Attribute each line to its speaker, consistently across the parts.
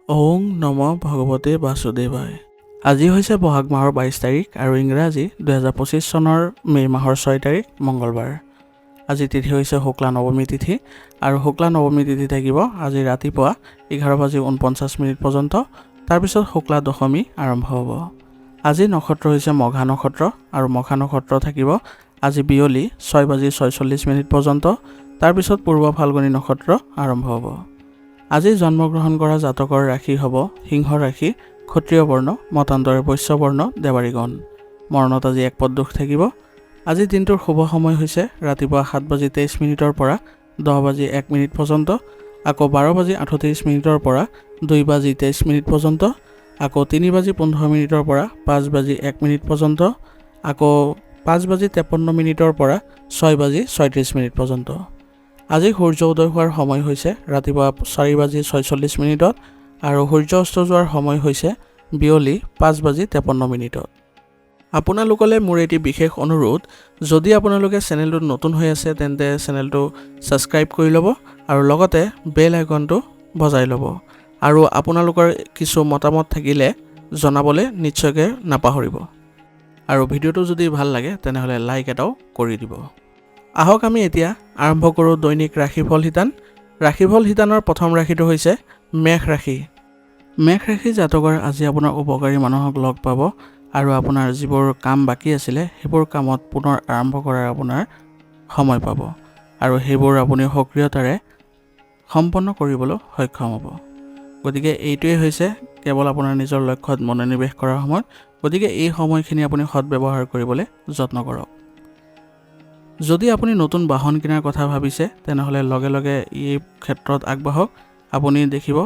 Speaker 1: ওং নম ভগৱতে বাসুদেৱায়। আজি হৈছে বহাগ মাহৰ 22 তাৰিখ আৰু ইংৰাজী 2025 চনৰ মে' মাহৰ 6 তাৰিখ মঙ্গলবাৰ। আজি তিথি হৈছে শুক্লা নৱমী তিথি আৰু শুক্লা নৱমী তিথি থাকিব আজি ৰাতিপুৱা 11:49 পৰ্যন্ত। তাৰপিছত শুক্লা দশমী আৰম্ভ হ'ব। আজি নক্ষত্ৰ হৈছে মঘা নক্ষত্ৰ আৰু মঘা নক্ষত্ৰ থাকিব আজি বিয়লি 6:46 পৰ্যন্ত। তাৰপিছত পূৰ্ব ফাল্গুনী নক্ষত্ৰ আৰম্ভ হ'ব। আজি জন্মগ্ৰহণ কৰা জাতকৰ ৰাশি হ'ব সিংহ ৰাশি, ক্ষত্ৰিয় বৰ্ণ, মতান্তৰে বৈশ্য বৰ্ণ, দেৱাৰীগণ। মৰণত আজি এক পদ দুখ থাকিব। আজি দিনটোৰ শুভ সময় হৈছে ৰাতিপুৱা 7:23 পৰা 10:01 পৰ্যন্ত, আকৌ 12:38 পৰা 2:23 পৰ্যন্ত, আকৌ 3:15 পৰা 5:01 পৰ্যন্ত, আকৌ 5:53 পৰা 6:36 পৰ্যন্ত। আজি সূৰ্য উদয় হোৱাৰ সময় হৈছে ৰাতিপুৱা 4:46 আৰু সূৰ্য অস্ত যোৱাৰ সময় হৈছে বিয়লি 5:53। আপোনালোকলৈ মোৰ এটি বিশেষ অনুৰোধ, যদি আপোনালোকে চেনেলটোত নতুন হৈ আছে তেন্তে চেনেলটো ছাবস্ক্ৰাইব কৰি ল'ব আৰু লগতে বেল আইকনটো বজাই ল'ব। আৰু আপোনালোকৰ কিছু মতামত থাকিলে জনাবলৈ নিশ্চয়কৈ নাপাহৰিব। আৰু ভিডিঅ'টো যদি ভাল লাগে তেনেহ'লে লাইক এটাও কৰি দিব। আহক আমি এতিয়া আৰম্ভ কৰোঁ দৈনিক ৰাশিফল শিতান। ৰাশিফল শিতানৰ প্ৰথম ৰাশিটো হৈছে মেষ ৰাশি। মেষ ৰাশি জাতকৰ আজি আপোনাৰ উপকাৰী মানুহক লগ পাব আৰু আপোনাৰ যিবোৰ কাম বাকী আছিলে সেইবোৰ কামত পুনৰ আৰম্ভ কৰাৰ আপোনাৰ সময় পাব আৰু সেইবোৰ আপুনি সক্ৰিয়তাৰে সম্পন্ন কৰিবলৈ সক্ষম হ'ব। গতিকে এইটোৱে হৈছে কেৱল আপোনাৰ নিজৰ লক্ষ্যত মনোনিৱেশ কৰাৰ সময়। গতিকে এই সময়খিনি আপুনি সৎব্যৱহাৰ কৰিবলৈ যত্ন কৰক। যদি আপুনি নতুন বাহন কিনাৰ কথা ভাবিছে তেনেহ'লে লগে লগে এই ক্ষেত্ৰত আগবাঢ়ক। আপুনি দেখিব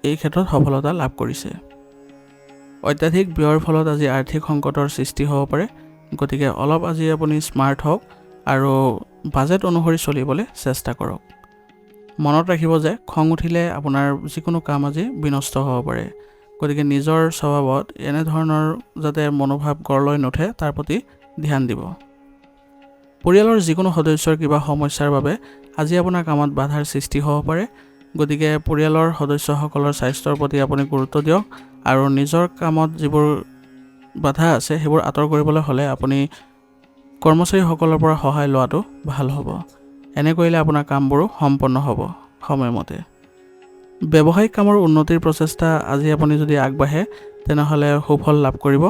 Speaker 1: এই ক্ষেত্ৰত সফলতা লাভ কৰিছে। অত্যাধিক ব্যয়ৰ ফলত আজি আৰ্থিক সংকটৰ সৃষ্টি হ'ব পাৰে। গতিকে অলপ আজি আপুনি স্মাৰ্ট হওক আৰু বাজেট অনুসৰি চলিবলৈ চেষ্টা কৰক। মনত ৰাখিব যে খং উঠিলে আপোনাৰ যিকোনো কাম আজি বিনষ্ট হ'ব পাৰে। গতিকে নিজৰ স্বভাৱত এনেধৰণৰ যাতে মনোভাৱ গঢ় লৈ নুঠে তাৰ প্ৰতি ধ্যান দিব। পৰিয়ালৰ যিকোনো সদস্যৰ কিবা সমস্যাৰ বাবে আজি আপোনাৰ কামত বাধাৰ সৃষ্টি হ'ব পাৰে। গতিকে পৰিয়ালৰ সদস্যসকলৰ স্বাস্থ্যৰ প্ৰতি আপুনি গুৰুত্ব দিয়ক আৰু নিজৰ কামত যিবোৰ বাধা আছে সেইবোৰ আঁতৰ কৰিবলৈ হ'লে আপুনি কৰ্মচাৰীসকলৰ পৰা সহায় লোৱাটো ভাল হ'ব। এনে কৰিলে আপোনাৰ কামবোৰো সম্পন্ন হ'ব সময়মতে। ব্যৱসায়িক কামৰ উন্নতিৰ প্ৰচেষ্টা আজি আপুনি যদি আগবাঢ়ে তেনেহ'লে সুফল লাভ কৰিব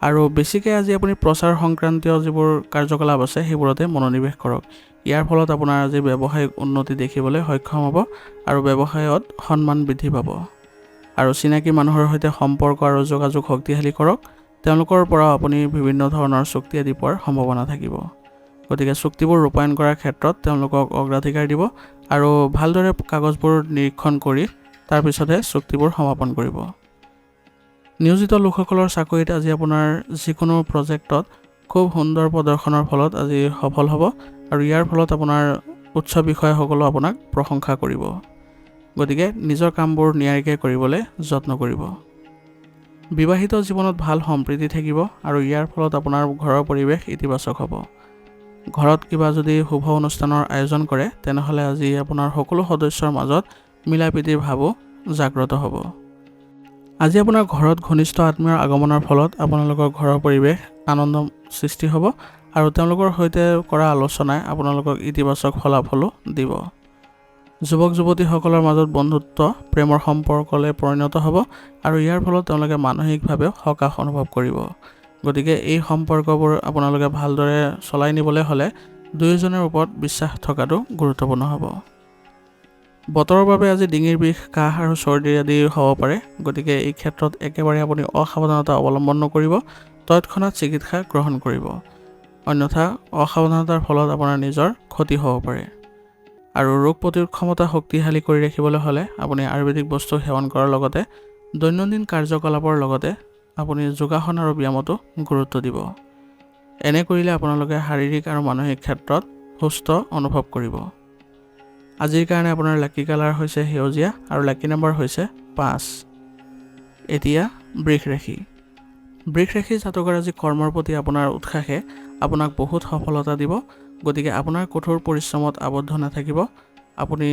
Speaker 1: আৰু বেছিকৈ আজি আপুনি প্ৰচাৰ সংক্ৰান্তীয় যিবোৰ কাৰ্যকলাপ আছে সেইবোৰতে মনোনিৱেশ কৰক। ইয়াৰ ফলত আপোনাৰ আজি ব্যৱসায়িক উন্নতি দেখিবলৈ সক্ষম হ'ব আৰু ব্যৱসায়ত সন্মান বৃদ্ধি পাব। আৰু চিনাকি মানুহৰ সৈতে সম্পৰ্ক আৰু যোগাযোগ শক্তিশালী কৰক। তেওঁলোকৰ পৰাও আপুনি বিভিন্ন ধৰণৰ চুক্তি আদি পোৱাৰ সম্ভাৱনা থাকিব। গতিকে চুক্তিবোৰ ৰূপায়ণ কৰাৰ ক্ষেত্ৰত তেওঁলোকক অগ্ৰাধিকাৰ দিব আৰু ভালদৰে কাগজবোৰ নিৰীক্ষণ কৰি তাৰপিছতহে চুক্তিবোৰ সমাপন কৰিব। নিয়োজিত লোকসকলৰ চাকৰিত আজি আপোনাৰ যিকোনো প্ৰজেক্টত খুব সুন্দৰ প্ৰদৰ্শনৰ ফলত আজি সফল হ'ব আৰু ইয়াৰ ফলত আপোনাৰ উচ্চ বিষয়াসকলেও আপোনাক প্ৰশংসা কৰিব। গতিকে নিজৰ কামবোৰ নিয়াৰিকৈ কৰিবলৈ যত্ন কৰিব। বিবাহিত জীৱনত ভাল সম্প্ৰীতি থাকিব আৰু ইয়াৰ ফলত আপোনাৰ ঘৰৰ পৰিৱেশ ইতিবাচক হ'ব। ঘৰত কিবা যদি শুভ অনুষ্ঠানৰ আয়োজন কৰে তেনেহ'লে আজি আপোনাৰ সকলো সদস্যৰ মাজত মিলা প্ৰীতিৰ ভাৱো জাগ্ৰত হ'ব। আজি আপোনাৰ ঘৰত ঘনিষ্ঠ আত্মীয়ৰ আগমনৰ ফলত আপোনালোকৰ ঘৰৰ পৰিৱেশ আনন্দ সৃষ্টি হ'ব আৰু তেওঁলোকৰ সৈতে কৰা আলোচনাই আপোনালোকক ইতিবাচক ফলাফলো দিব। যুৱক যুৱতীসকলৰ মাজত বন্ধুত্ব প্ৰেমৰ সম্পৰ্কলৈ পৰিণত হ'ব আৰু ইয়াৰ ফলত তেওঁলোকে মানসিকভাৱেও সকাহ অনুভৱ কৰিব। গতিকে এই সম্পৰ্কবোৰ আপোনালোকে ভালদৰে চলাই নিবলৈ হ'লে দুয়োজনৰ ওপৰত বিশ্বাস থকাটো গুৰুত্বপূৰ্ণ হ'ব। বতৰৰ বাবে আজি ডিঙিৰ বিষ, কাহ আৰু চৰ্দি আদি হ'ব পাৰে। গতিকে এই ক্ষেত্ৰত একেবাৰে আপুনি অসাৱধানতা অৱলম্বন নকৰিব, তৎক্ষণাত চিকিৎসা গ্ৰহণ কৰিব। অন্যথা অসাৱধানতাৰ ফলত আপোনাৰ নিজৰ ক্ষতি হ'ব পাৰে। আৰু ৰোগ প্ৰতিৰোধ ক্ষমতা শক্তিশালী কৰি ৰাখিবলৈ হ'লে আপুনি আয়ুৰ্বেদিক বস্তু সেৱন কৰাৰ লগতে দৈনন্দিন কাৰ্যকলাপৰ লগতে আপুনি যোগাসন আৰু ব্যায়ামতো গুৰুত্ব দিব। এনে কৰিলে আপোনালোকে শাৰীৰিক আৰু মানসিক ক্ষেত্ৰত সুস্থ অনুভৱ কৰিব। আজিৰ কাৰণে আপোনাৰ লাকি কালাৰ হৈছে সেউজীয়া আৰু লাকি নম্বৰ হৈছে 5। এতিয়া বৃষ ৰাশি। বৃষ ৰাশি জাতকৰ আজি কৰ্মৰ প্ৰতি আপোনাৰ উৎসাহে আপোনাক বহুত সফলতা দিব। গতিকে আপোনাৰ কঠোৰ পৰিশ্ৰমত আবদ্ধ নাথাকিব। আপুনি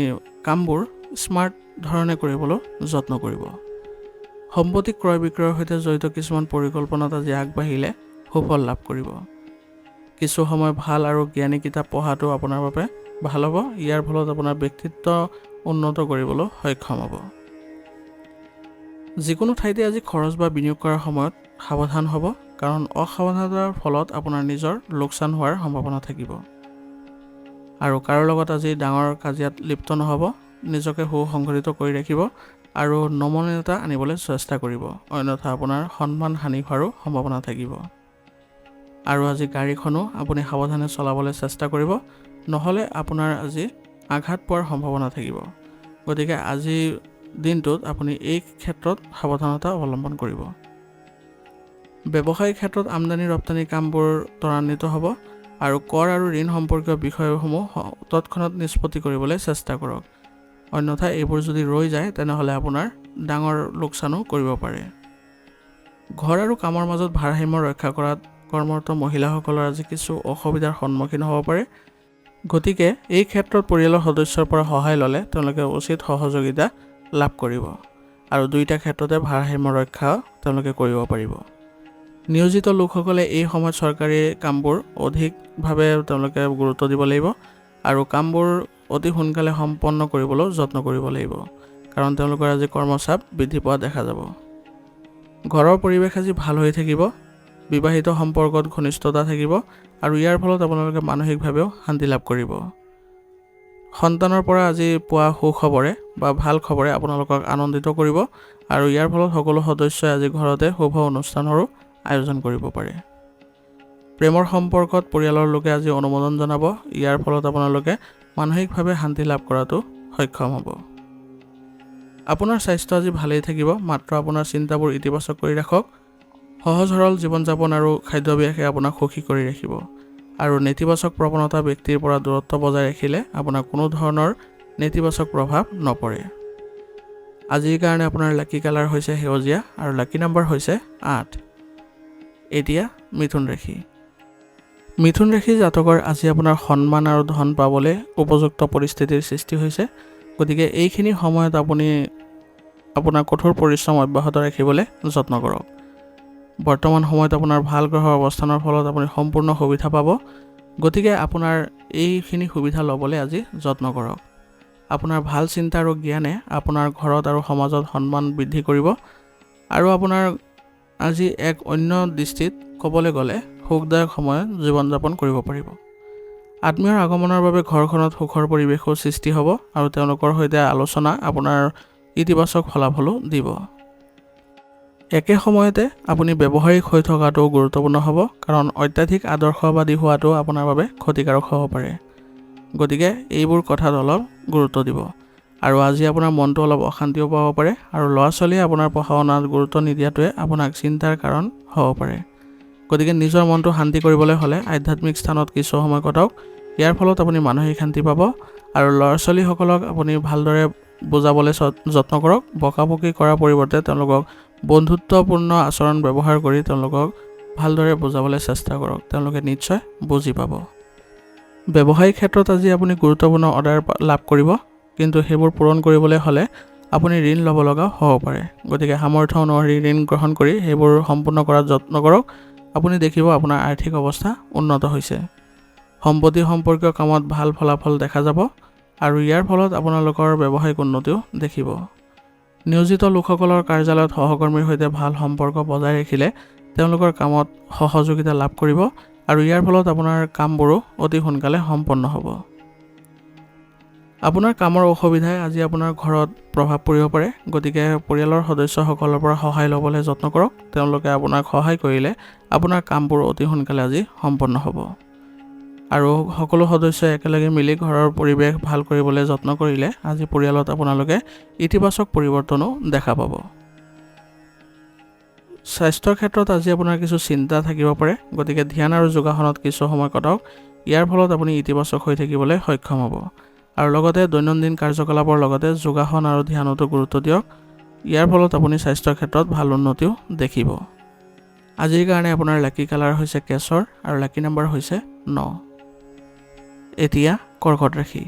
Speaker 1: কামবোৰ স্মাৰ্ট ধৰণে কৰিবলৈ যত্ন কৰিব। সম্পত্তি ক্ৰয় বিক্ৰয়ৰ সৈতে জড়িত কিছুমান পৰিকল্পনাত আজি আগবাঢ়িলে সুফল লাভ কৰিব। কিছু সময় ভাল আৰু জ্ঞানী কিতাপ পঢ়াটো আপোনাৰ বাবে ভাল হ'ব। ইয়াৰ ফলত আপোনাৰ ব্যক্তিত্ব উন্নত কৰিবলৈ সক্ষম হ'ব। যিকোনো ঠাইতে আজি খৰচ বা বিনিয়োগ কৰাৰ সময়ত সাৱধান হ'ব, কাৰণ অসাৱধানতাৰ ফলত আপোনাৰ নিজৰ লোকচান হোৱাৰ সম্ভাৱনা থাকিব। আৰু কাৰো লগত আজি ডাঙৰ কাজিয়াত লিপ্ত নহ'ব, নিজকে সুসংগঠিত কৰি ৰাখিব আৰু নমনীয়তা আনিবলৈ চেষ্টা কৰিব, অন্যথা আপোনাৰ সন্মান হানি হোৱাৰো সম্ভাৱনা থাকিব। আৰু আজি গাড়ীখনো আপুনি সাৱধানে চলাবলৈ চেষ্টা কৰিব, নহ'লে আপোনাৰ আজি আঘাত পোৱাৰ সম্ভাৱনা থাকিব। গতিকে আজিৰ দিনটোত আপুনি এই ক্ষেত্ৰত সাৱধানতা অৱলম্বন কৰিব। ব্যৱসায়িক ক্ষেত্ৰত আমদানি ৰপ্তানি কামবোৰ ত্বৰান্বিত হ'ব আৰু কৰ আৰু ঋণ সম্পৰ্কীয় বিষয়সমূহ তৎক্ষণাত নিষ্পত্তি কৰিবলৈ চেষ্টা কৰক, অন্যথা এইবোৰ যদি ৰৈ যায় তেনেহ'লে আপোনাৰ ডাঙৰ লোকচানো কৰিব পাৰে। ঘৰ আৰু কামৰ মাজত ভাৰসাম্য ৰক্ষা কৰাত কৰ্মৰত মহিলাসকলৰ আজি কিছু অসুবিধাৰ সন্মুখীন হ'ব পাৰে। গতিকে এই ক্ষেত্ৰত পৰিয়ালৰ সদস্যৰ পৰা সহায় ল'লে তেওঁলোকে উচিত সহযোগিতা লাভ কৰিব আৰু দুয়োটা ক্ষেত্ৰতে ভাৰসাম্য ৰক্ষা তেওঁলোকে কৰিব পাৰিব। নিয়োজিত লোকসকলে এই সময়ত চৰকাৰী কামবোৰ অধিকভাৱে তেওঁলোকে গুৰুত্ব দিব লাগিব আৰু কামবোৰ অতি সোনকালে সম্পন্ন কৰিবলৈ যত্ন কৰিব লাগিব, কাৰণ তেওঁলোকৰ আজি কৰ্মচাপ বৃদ্ধি পোৱা দেখা যাব। ঘৰৰ পৰিৱেশ আজি ভাল হৈ থাকিব, বিবাহিত সম্পৰ্কত ঘনিষ্ঠতা থাকিব আৰু ইয়াৰ ফলত আপোনালোকে মানসিকভাৱেও শান্তি লাভ কৰিব। সন্তানৰ পৰা আজি পোৱা সুখবৰে বা ভাল খবৰে আপোনালোকক আনন্দিত কৰিব আৰু ইয়াৰ ফলত সকলো সদস্যই আজি ঘৰতে শুভ অনুষ্ঠানৰো আয়োজন কৰিব পাৰে। প্ৰেমৰ সম্পৰ্কত পৰিয়ালৰ লোকে আজি অনুমোদন জনাব, ইয়াৰ ফলত আপোনালোকে মানসিকভাৱে শান্তি লাভ কৰাটো সক্ষম হ'ব। আপোনাৰ স্বাস্থ্য আজি ভালেই থাকিব, মাত্ৰ আপোনাৰ চিন্তাবোৰ ইতিবাচক কৰি ৰাখক। সহজ সৰল জীৱন যাপন আৰু খাদ্যাভ্যাসে আপোনাক সুখী কৰি ৰাখিব আৰু নেতিবাচক প্ৰৱণতা ব্যক্তিৰ পৰা দূৰত্ব বজাই ৰাখিলে আপোনাৰ কোনো ধৰণৰ নেতিবাচক প্ৰভাৱ নপৰে। আজিৰ কাৰণে আপোনাৰ লাকি কালাৰ হৈছে সেউজীয়া আৰু লাকি নাম্বাৰ হৈছে 8। এতিয়া মিথুন ৰাশি। মিথুন ৰাশি জাতকৰ আজি আপোনাৰ সন্মান আৰু ধন পাবলৈ উপযুক্ত পৰিস্থিতিৰ সৃষ্টি হৈছে। গতিকে এইখিনি সময়ত আপুনি আপোনাৰ কঠোৰ পৰিশ্ৰম অব্যাহত ৰাখিবলৈ যত্ন কৰক। বৰ্তমান সময়ত আপোনাৰ ভাল গ্ৰহৰ অৱস্থানৰ ফলত আপুনি সম্পূৰ্ণ সুবিধা পাব। গতিকে আপোনাৰ এইখিনি সুবিধা ল'বলৈ আজি যত্ন কৰক। আপোনাৰ ভাল চিন্তা আৰু জ্ঞানে আপোনাৰ ঘৰত আৰু সমাজত সন্মান বৃদ্ধি কৰিব আৰু আপোনাৰ আজি এক অন্য দৃষ্টিত ক'বলৈ গ'লে সুখদায়ক সময়ত জীৱন যাপন কৰিব পাৰিব। আত্মীয়ৰ আগমনৰ বাবে ঘৰখনত সুখৰ পৰিৱেশো সৃষ্টি হ'ব আৰু তেওঁলোকৰ সৈতে আলোচনা আপোনাৰ ইতিবাচক ফলাফলো দিব। একে সময়তে আপুনি ব্যৱহাৰিক হৈ থকাটো গুৰুত্বপূৰ্ণ হ'ব, কাৰণ অত্যাধিক আদৰ্শবাদী হোৱাটো আপোনাৰ বাবে ক্ষতিকাৰক হ'ব পাৰে। গতিকে এইবোৰ কথাত অলপ গুৰুত্ব দিব আৰু আজি আপোনাৰ মনটো অলপ অশান্তিও পাব পাৰে আৰু ল'ৰা ছোৱালীয়ে আপোনাৰ পঢ়া শুনাত গুৰুত্ব নিদিয়াটোৱে আপোনাক চিন্তাৰ কাৰণ হ'ব পাৰে। গতিকে নিজৰ মনটো শান্তি কৰিবলৈ হ'লে আধ্যাত্মিক স্থানত কিছু সময় কটাওক, ইয়াৰ ফলত আপুনি মানসিক শান্তি পাব আৰু ল'ৰা ছোৱালীসকলক আপুনি ভালদৰে বুজাবলৈ যত্ন কৰক। বকাবকি কৰাৰ পৰিৱৰ্তে তেওঁলোকক বন্ধুত্বপূৰ্ণ আচৰণ ব্যৱহাৰ কৰি তেওঁলোকক ভালদৰে বুজাবলৈ চেষ্টা কৰক, তেওঁলোকে নিশ্চয় বুজি পাব। ব্যৱসায়িক ক্ষেত্ৰত আজি আপুনি গুৰুত্বপূৰ্ণ অৰ্ডাৰ লাভ কৰিব, কিন্তু সেইবোৰ পূৰণ কৰিবলৈ হ'লে আপুনি ঋণ ল'ব লগা হ'ব পাৰে। গতিকে সামৰ্থ্য অনুসৰি ঋণ গ্ৰহণ কৰি সেইবোৰ সম্পূৰ্ণ কৰাৰ যত্ন কৰক। আপুনি দেখিব আপোনাৰ আৰ্থিক অৱস্থা উন্নত হৈছে। সম্পত্তি সম্পৰ্কীয় কামত ভাল ফলাফল দেখা যাব আৰু ইয়াৰ ফলত আপোনালোকৰ ব্যৱসায়িক উন্নতিও দেখিব। নিয়োজিত লোকসকলৰ কাৰ্যালয়ত সহকৰ্মীৰ সৈতে ভাল সম্পৰ্ক বজাই ৰাখিলে তেওঁলোকৰ কামত সহযোগিতা লাভ কৰিব আৰু ইয়াৰ ফলত আপোনাৰ কামবোৰো অতি সোনকালে সম্পন্ন হ'ব। আপোনাৰ কামৰ অসুবিধাই আজি আপোনাৰ ঘৰত প্ৰভাৱ পৰিব পাৰে। গতিকে পৰিয়ালৰ সদস্যসকলৰ পৰা সহায় ল'বলৈ যত্ন কৰক। তেওঁলোকে আপোনাক সহায় কৰিলে আপোনাৰ কামবোৰ অতি সোনকালে আজি সম্পন্ন হ'ব আৰু সকলো সদস্যই একেলগে মিলি ঘৰৰ পৰিৱেশ ভাল কৰিবলৈ যত্ন কৰিলে আজি পৰিয়ালত আপোনালোকে ইতিবাচক পৰিৱৰ্তনো দেখা পাব। স্বাস্থ্যৰ ক্ষেত্ৰত আজি আপোনাৰ কিছু চিন্তা থাকিব পাৰে। গতিকে ধ্যান আৰু যোগাসনত কিছু সময় কটাওক, ইয়াৰ ফলত আপুনি ইতিবাচক হৈ থাকিবলৈ সক্ষম হ'ব আৰু লগতে দৈনন্দিন কাৰ্যকলাপৰ লগতে যোগাসন আৰু ধ্যানতো গুৰুত্ব দিয়ক। ইয়াৰ ফলত আপুনি স্বাস্থ্যৰ ক্ষেত্ৰত ভাল উন্নতিও দেখিব। আজিৰ কাৰণে আপোনাৰ লাকি কালাৰ হৈছে কেশৰ আৰু লাকি নাম্বাৰ হৈছে 9। এতিয়া কৰ্কট ৰাশি।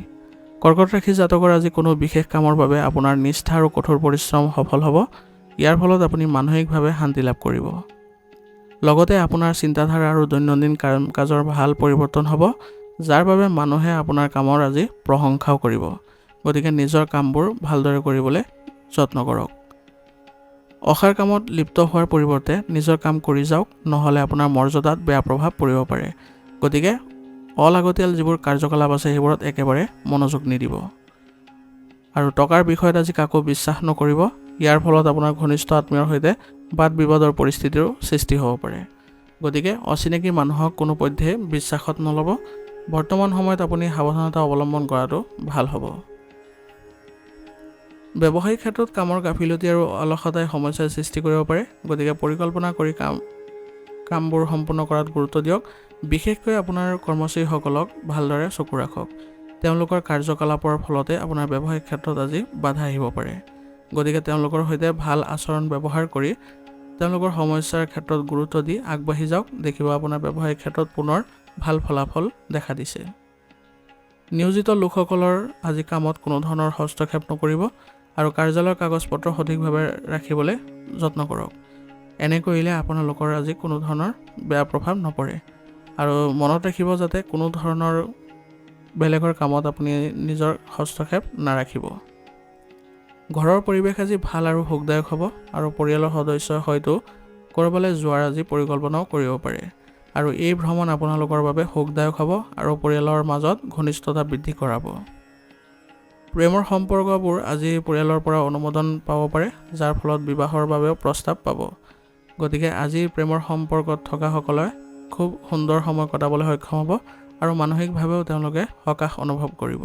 Speaker 1: কৰ্কট ৰাশি জাতকৰ আজি কোনো বিশেষ কামৰ বাবে আপোনাৰ নিষ্ঠা আৰু কঠোৰ পৰিশ্ৰম সফল হ'ব। ইয়াৰ ফলত আপুনি মানসিকভাৱে শান্তি লাভ কৰিব। লগতে আপোনাৰ চিন্তাধাৰা আৰু দৈনন্দিন কাম-কাজৰ ভাল পৰিৱৰ্তন হ'ব, যাৰ বাবে মানুহে আপোনাৰ কামৰ আজি প্ৰশংসাও কৰিব। গতিকে নিজৰ কামবোৰ ভালদৰে কৰিবলৈ যত্ন কৰক। অসাৰ কামত লিপ্ত হোৱাৰ পৰিৱৰ্তে নিজৰ কাম কৰি যাওক, নহ'লে আপোনাৰ মৰ্যাদাত বেয়া প্ৰভাৱ পৰিব পাৰে। গতিকে অলাগতিয়াল যিবোৰ কাৰ্যকলাপ আছে সেইবোৰত একেবাৰে মনোযোগ নিদিব। আৰু টকাৰ বিষয়ত আজি কাকো বিশ্বাস নকৰিব। ইয়াৰ ফলত আপোনাৰ ঘনিষ্ঠ আত্মীয়ৰ সৈতে বাদ বিবাদৰ পৰিস্থিতিৰো সৃষ্টি হ'ব পাৰে। গতিকে অচিনাকি মানুহক কোনোপধ্যে বিশ্বাসত নল'ব। বৰ্তমান সময়ত আপুনি সাৱধানতা অৱলম্বন কৰাটো ভাল হ'ব। ব্যৱসায়িক ক্ষেত্ৰত কামৰ গাফিলতি আৰু অলসতাই সমস্যাৰ সৃষ্টি কৰিব পাৰে। গতিকে পৰিকল্পনা কৰি কামবোৰ সম্পূৰ্ণ কৰাত গুৰুত্ব দিয়ক। বিশেষকৈ আপোনাৰ কৰ্মচাৰীসকলক ভালদৰে চকু ৰাখক। তেওঁলোকৰ কাৰ্যকলাপৰ ফলতে আপোনাৰ ব্যৱসায়িক ক্ষেত্ৰত আজি বাধা আহিব পাৰে। গতিকে তেওঁলোকৰ সৈতে ভাল আচৰণ ব্যৱহাৰ কৰি তেওঁলোকৰ সমস্যাৰ ক্ষেত্ৰত গুৰুত্ব দি আগবাঢ়ি যাওক। দেখিব আপোনাৰ ব্যৱসায়িক ক্ষেত্ৰত পুনৰ ভাল ফলাফল দেখা দিছে। নিয়োজিত লোকসকলৰ আজি কামত কোনো ধৰণৰ হস্তক্ষেপ নকৰিব আৰু কাৰ্যালয়ৰ কাগজ-পত্ৰ সঠিকভাৱে ৰাখিবলৈ যত্ন কৰক। এনে কৰিলে আপোনালোকৰ আজি কোনো ধৰণৰ বেয়া প্ৰভাৱ নপৰে। আৰু মনত ৰাখিব যাতে কোনো ধৰণৰ বেলেগৰ কামত আপুনি নিজৰ হস্তক্ষেপ নাৰাখিব। ঘৰৰ পৰিৱেশ আজি ভাল আৰু সুখদায়ক হ'ব আৰু পৰিয়ালৰ সদস্যই হয়তো ক'ৰবালৈ যোৱাৰ আজি পৰিকল্পনাও কৰিব পাৰে। আৰু এই ভ্ৰমণ আপোনালোকৰ বাবে সুখদায়ক হ'ব আৰু পৰিয়ালৰ মাজত ঘনিষ্ঠতা বৃদ্ধি কৰাব। প্ৰেমৰ সম্পৰ্কবোৰ আজি পৰিয়ালৰ পৰা অনুমোদন পাব পাৰে, যাৰ ফলত বিবাহৰ বাবেও প্ৰস্তাৱ পাব। গতিকে আজি প্ৰেমৰ সম্পৰ্কত থকাসকলে খুব সুন্দৰ সময় কটাবলৈ সক্ষম হ'ব আৰু মানসিকভাৱেও তেওঁলোকে সকাহ অনুভৱ কৰিব।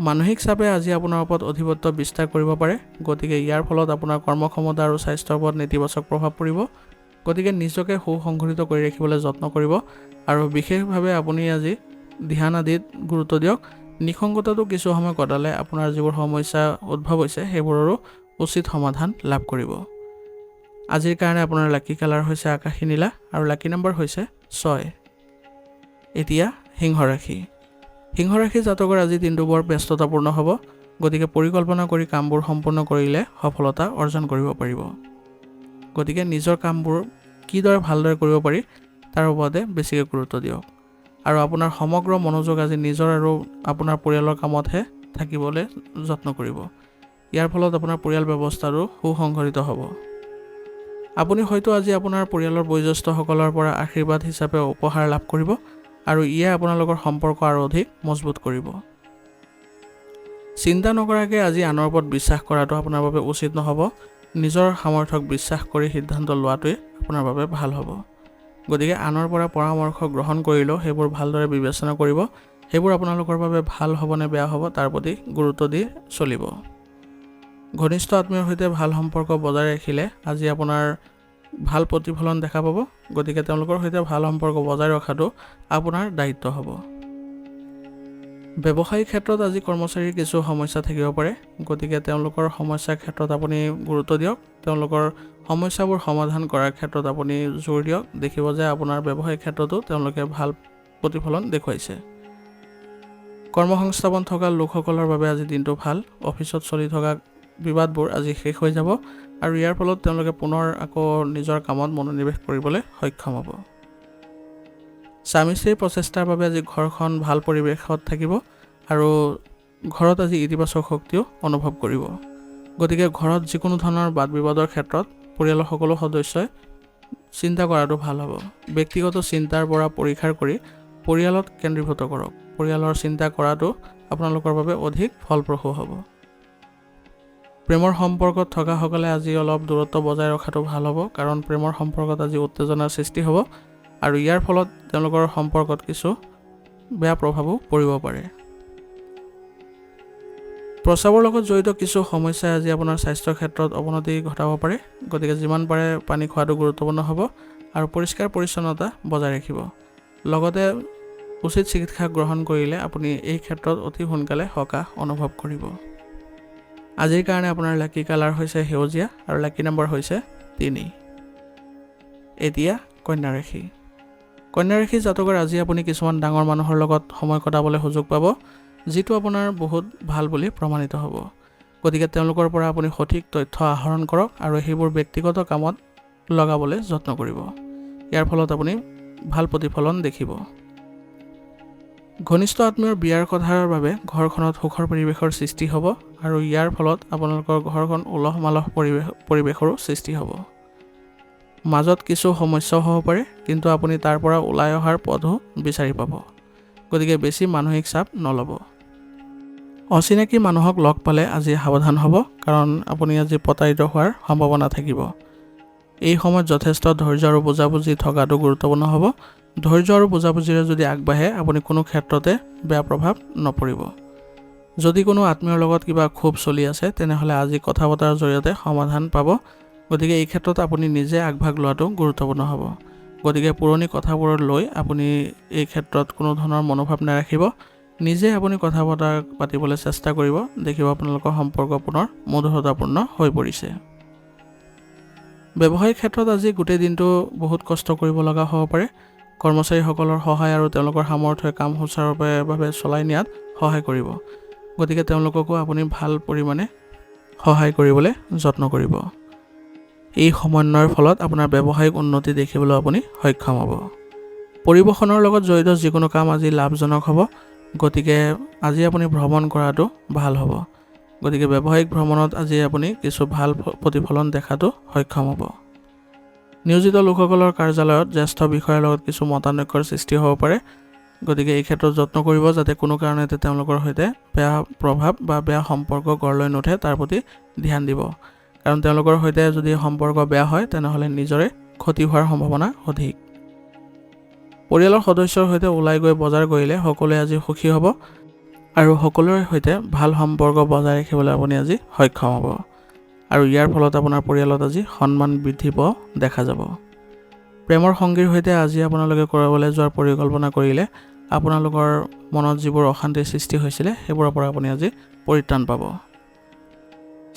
Speaker 1: মানসিক চাপে আজি আপোনাৰ ওপৰত অধিপত্য বিস্তাৰ কৰিব পাৰে। গতিকে ইয়াৰ ফলত আপোনাৰ কৰ্মক্ষমতা আৰু স্বাস্থ্যৰ ওপৰত নেতিবাচক প্ৰভাৱ পৰিব। গতিকে নিজকে সুসংগঠিত কৰি ৰাখিবলৈ যত্ন কৰিব আৰু বিশেষভাৱে আপুনি আজি ধ্যান আদিত গুৰুত্ব দিয়ক। নিসংগতাটো কিছু সময় কটালে আপোনাৰ যিবোৰ সমস্যা উদ্ভৱ হৈছে সেইবোৰৰো উচিত সমাধান লাভ কৰিব। আজিৰ কাৰণে আপোনাৰ লাকি কালাৰ হৈছে আকাশী নীলা আৰু লাকি নম্বৰ হৈছে 6। এতিয়া সিংহ ৰাশি। সিংহ ৰাশি জাতকৰ আজি দিনটো বৰ ব্যস্ততাপূৰ্ণ হ'ব। গতিকে পৰিকল্পনা কৰি কামবোৰ সম্পূৰ্ণ কৰিলে সফলতা অৰ্জন কৰিব পাৰিব। গতিকে নিজৰ কামবোৰ কিদৰে ভালদৰে কৰিব পাৰি তাৰ ওপৰতে বেছিকৈ গুৰুত্ব দিয়ক। আৰু আপোনাৰ সমগ্ৰ মনোযোগ আজি নিজৰ আৰু আপোনাৰ পৰিয়ালৰ কামতহে থাকিবলৈ যত্ন কৰিব। ইয়াৰ ফলত আপোনাৰ পৰিয়াল ব্যৱস্থাৰো সুসংগঠিত হ'ব। আপুনি হয়তো আজি আপোনাৰ পৰিয়ালৰ বয়োজ্যেষ্ঠসকলৰ পৰা আশীৰ্বাদ হিচাপে উপহাৰ লাভ কৰিব আৰু ইয়ে আপোনালোকৰ সম্পৰ্ক আৰু অধিক মজবুত কৰিব। চিন্তা নকৰাকৈ আজি আনৰ ওপৰত বিশ্বাস কৰাটো আপোনাৰ বাবে উচিত নহ'ব। নিজৰ সামৰ্থ্যক বিশ্বাস কৰি সিদ্ধান্ত লোৱাটোৱে আপোনাৰ বাবে ভাল হ'ব। গতিকে আনৰ পৰা পৰামৰ্শ গ্ৰহণ কৰিলেও সেইবোৰ ভালদৰে বিবেচনা কৰিব। সেইবোৰ আপোনালোকৰ বাবে ভাল হ'ব নে বেয়া হ'ব তাৰ প্ৰতি গুৰুত্ব দি চলিব। ঘনিষ্ঠ আত্মীয়ৰ সৈতে ভাল সম্পৰ্ক বজাই ৰাখিলে আজি আপোনাৰ ভাল প্ৰতিফলন দেখা পাব। গতিকে তেওঁলোকৰ সৈতে ভাল সম্পৰ্ক বজাই ৰখাটো আপোনাৰ দায়িত্ব হ'ব। ব্যৱসায়িক ক্ষেত্ৰত আজি কৰ্মচাৰীৰ কিছু সমস্যা থাকিব পাৰে। গতিকে তেওঁলোকৰ সমস্যাৰ ক্ষেত্ৰত আপুনি গুৰুত্ব দিয়ক। তেওঁলোকৰ সমস্যাবোৰ সমাধান কৰাৰ ক্ষেত্ৰত আপুনি জোৰ দিয়ক। দেখিব যে আপোনাৰ ব্যৱসায়িক ক্ষেত্ৰতো তেওঁলোকে ভাল প্ৰতিফলন দেখুৱাইছে। কৰ্মসংস্থাপন থকা লোকসকলৰ বাবে আজি দিনটো ভাল। অফিচত চলি থকা বিবাদবোৰ আজি শেষ হৈ যাব আৰু ইয়াৰ ফলত তেওঁলোকে পুনৰ আকৌ নিজৰ কামত মনোনিৱেশ কৰিবলৈ সক্ষম হ'ব। স্বামী স্ত্ৰীৰ প্ৰচেষ্টাৰ বাবে আজি ঘৰখন ভাল পৰিৱেশত থাকিব আৰু ঘৰত আজি ইতিবাচক শক্তিও অনুভৱ কৰিব। গতিকে ঘৰত যিকোনো ধৰণৰ বাদ বিবাদৰ ক্ষেত্ৰত পৰিয়ালৰ সকলো সদস্যই চিন্তা কৰাটো ভাল হ'ব। ব্যক্তিগত চিন্তাৰ পৰা পৰিহাৰ কৰি পৰিয়ালত কেন্দ্ৰীভূত কৰক। পৰিয়ালৰ চিন্তা কৰাটো আপোনালোকৰ বাবে অধিক ফলপ্ৰসূ হ'ব। প্ৰেমৰ সম্পৰ্কত থকাসকলে আজি অলপ দূৰত্ব বজাই ৰখাটো ভাল হ'ব, কাৰণ প্ৰেমৰ সম্পৰ্কত আজি উত্তেজনাৰ সৃষ্টি হ'ব আৰু ইয়াৰ ফলত তেওঁলোকৰ সম্পৰ্কত কিছু বেয়া প্ৰভাৱো পৰিব পাৰে। প্ৰস্ৰাৱৰ লগত জড়িত কিছু সমস্যাই আজি আপোনাৰ স্বাস্থ্যৰ ক্ষেত্ৰত অৱনতি ঘটাব পাৰে। গতিকে যিমান পাৰে পানী খোৱাটো গুৰুত্বপূৰ্ণ হ'ব আৰু পৰিষ্কাৰ পৰিচ্ছন্নতা বজাই ৰাখিব। লগতে উচিত চিকিৎসা গ্ৰহণ কৰিলে আপুনি এই ক্ষেত্ৰত অতি সোনকালে সকাহ অনুভৱ কৰিব। আজিৰ কাৰণে আপোনাৰ লাকি কালাৰ হৈছে সেউজীয়া আৰু লাকি নম্বৰ হৈছে 3। এতিয়া কন্যা ৰাশি। কন্যা ৰাশি জাতকৰ আজি আপুনি কিছুমান ডাঙৰ মানুহৰ লগত সময় কটাবলৈ সুযোগ পাব, যিটো আপোনাৰ বহুত ভাল বুলি প্ৰমাণিত হ'ব। গতিকে তেওঁলোকৰ পৰা আপুনি সঠিক তথ্য আহৰণ কৰক আৰু সেইবোৰ ব্যক্তিগত কামত লগাবলৈ যত্ন কৰিব। ইয়াৰ ফলত আপুনি ভাল প্ৰতিফলন দেখিব। ঘনিষ্ঠ আত্মীয়ৰ বিয়াৰ কথাৰ বাবে ঘৰখনত সুখৰ পৰিৱেশৰ সৃষ্টি হ'ব আৰু ইয়াৰ ফলত আপোনালোকৰ ঘৰখন উলহ মালহ পৰিৱেশৰো সৃষ্টি হ'ব। মাজত কিছু সমস্যাও হ'ব পাৰে, কিন্তু আপুনি তাৰ পৰা ওলাই অহাৰ পথো বিচাৰি পাব। গতিকে বেছি মানসিক চাপ নল'ব। অচিনাকি মানুহক লগ পালে আজি সাৱধান হ'ব, কাৰণ আপুনি আজি প্ৰতাৰিত হোৱাৰ সম্ভাৱনা থাকিব। এই সময়ত যথেষ্ট ধৈৰ্য আৰু বুজাবুজি থকাটো গুৰুত্বপূৰ্ণ হ'ব। ধৈৰ্য আৰু বুজাবুজিৰে যদি আগবাঢ়ে আপুনি কোনো ক্ষেত্ৰতে বেয়া প্ৰভাৱ নপৰিব। যদি কোনো আত্মীয়ৰ লগত কিবা ক্ষোভ চলি আছে তেনেহ'লে আজি কথা বতৰাৰ জৰিয়তে সমাধান পাব। গতিকে এই ক্ষেত্ৰত আপুনি নিজে আগভাগ লোৱাটো গুৰুত্বপূৰ্ণ হ'ব। গতিকে পুৰণি কথাবোৰক লৈ আপুনি এই ক্ষেত্ৰত কোনো ধৰণৰ মনোভাৱ নাৰাখিব। নিজে আপুনি কথা বতৰা পাতিবলৈ চেষ্টা কৰিব, দেখিব আপোনালোকৰ সম্পৰ্ক পুনৰ মধুৰতাপূৰ্ণ হৈ পৰিছে। ব্যৱসায়িক ক্ষেত্ৰত আজি গোটেই দিনটো বহুত কষ্ট কৰিব লগা হ'ব পাৰে। কৰ্মচাৰীসকলৰ সহায় আৰু তেওঁলোকৰ সামৰ্থ্যই কাম সুচাৰুৰূপে চলাই নিয়াত সহায় কৰিব। গতিকে তেওঁলোককো আপুনি ভাল পৰিমাণে সহায় কৰিবলৈ যত্ন কৰিব। এই সমন্বয়ৰ ফলত আপোনাৰ ব্যৱসায়িক উন্নতি দেখিবলৈ আপুনি সক্ষম হ'ব। পৰিবহণৰ লগত জড়িত যিকোনো কাম আজি লাভজনক হ'ব। গতিকে আজি আপুনি ভ্ৰমণ কৰাটো ভাল হ'ব। গতিকে ব্যৱসায়িক ভ্ৰমণত আজি আপুনি কিছু ভাল প্ৰতিফলন দেখাটো সক্ষম হ'ব। নিয়োজিত লোকসকলৰ কাৰ্যালয়ত জ্যেষ্ঠ বিষয়াৰ লগত কিছু মতানৈক্যৰ সৃষ্টি হ'ব পাৰে। গতিকে এই ক্ষেত্ৰত যত্ন কৰিব যাতে কোনো কাৰণতে তেওঁলোকৰ সৈতে বেয়া প্ৰভাৱ বা বেয়া সম্পৰ্ক গঢ় লৈ নুঠে, তাৰ প্ৰতি ধ্যান দিব। কাৰণ তেওঁলোকৰ সৈতে যদি সম্পৰ্ক বেয়া হয় তেনেহ'লে নিজৰে ক্ষতি হোৱাৰ সম্ভাৱনা অধিক। পৰিয়ালৰ সদস্যৰ সৈতে ওলাই গৈ বজাৰ কৰিলে সকলোৱে আজি সুখী হ'ব আৰু সকলোৰে সৈতে ভাল সম্পৰ্ক বজাই ৰাখিবলৈ আপুনি আজি সক্ষম হ'ব। আৰু ইয়াৰ ফলত আপোনাৰ পৰিয়ালত আজি সন্মান বৃদ্ধি পোৱা দেখা যাব। প্ৰেমৰ সংগীৰ সৈতে আজি আপোনালোকে কৰিবলৈ যোৱাৰ পৰিকল্পনা কৰিলে আপোনালোকৰ মনত যিবোৰ অশান্তিৰ সৃষ্টি হৈছিলে সেইবোৰৰ পৰা আপুনি আজি পৰিত্ৰাণ পাব।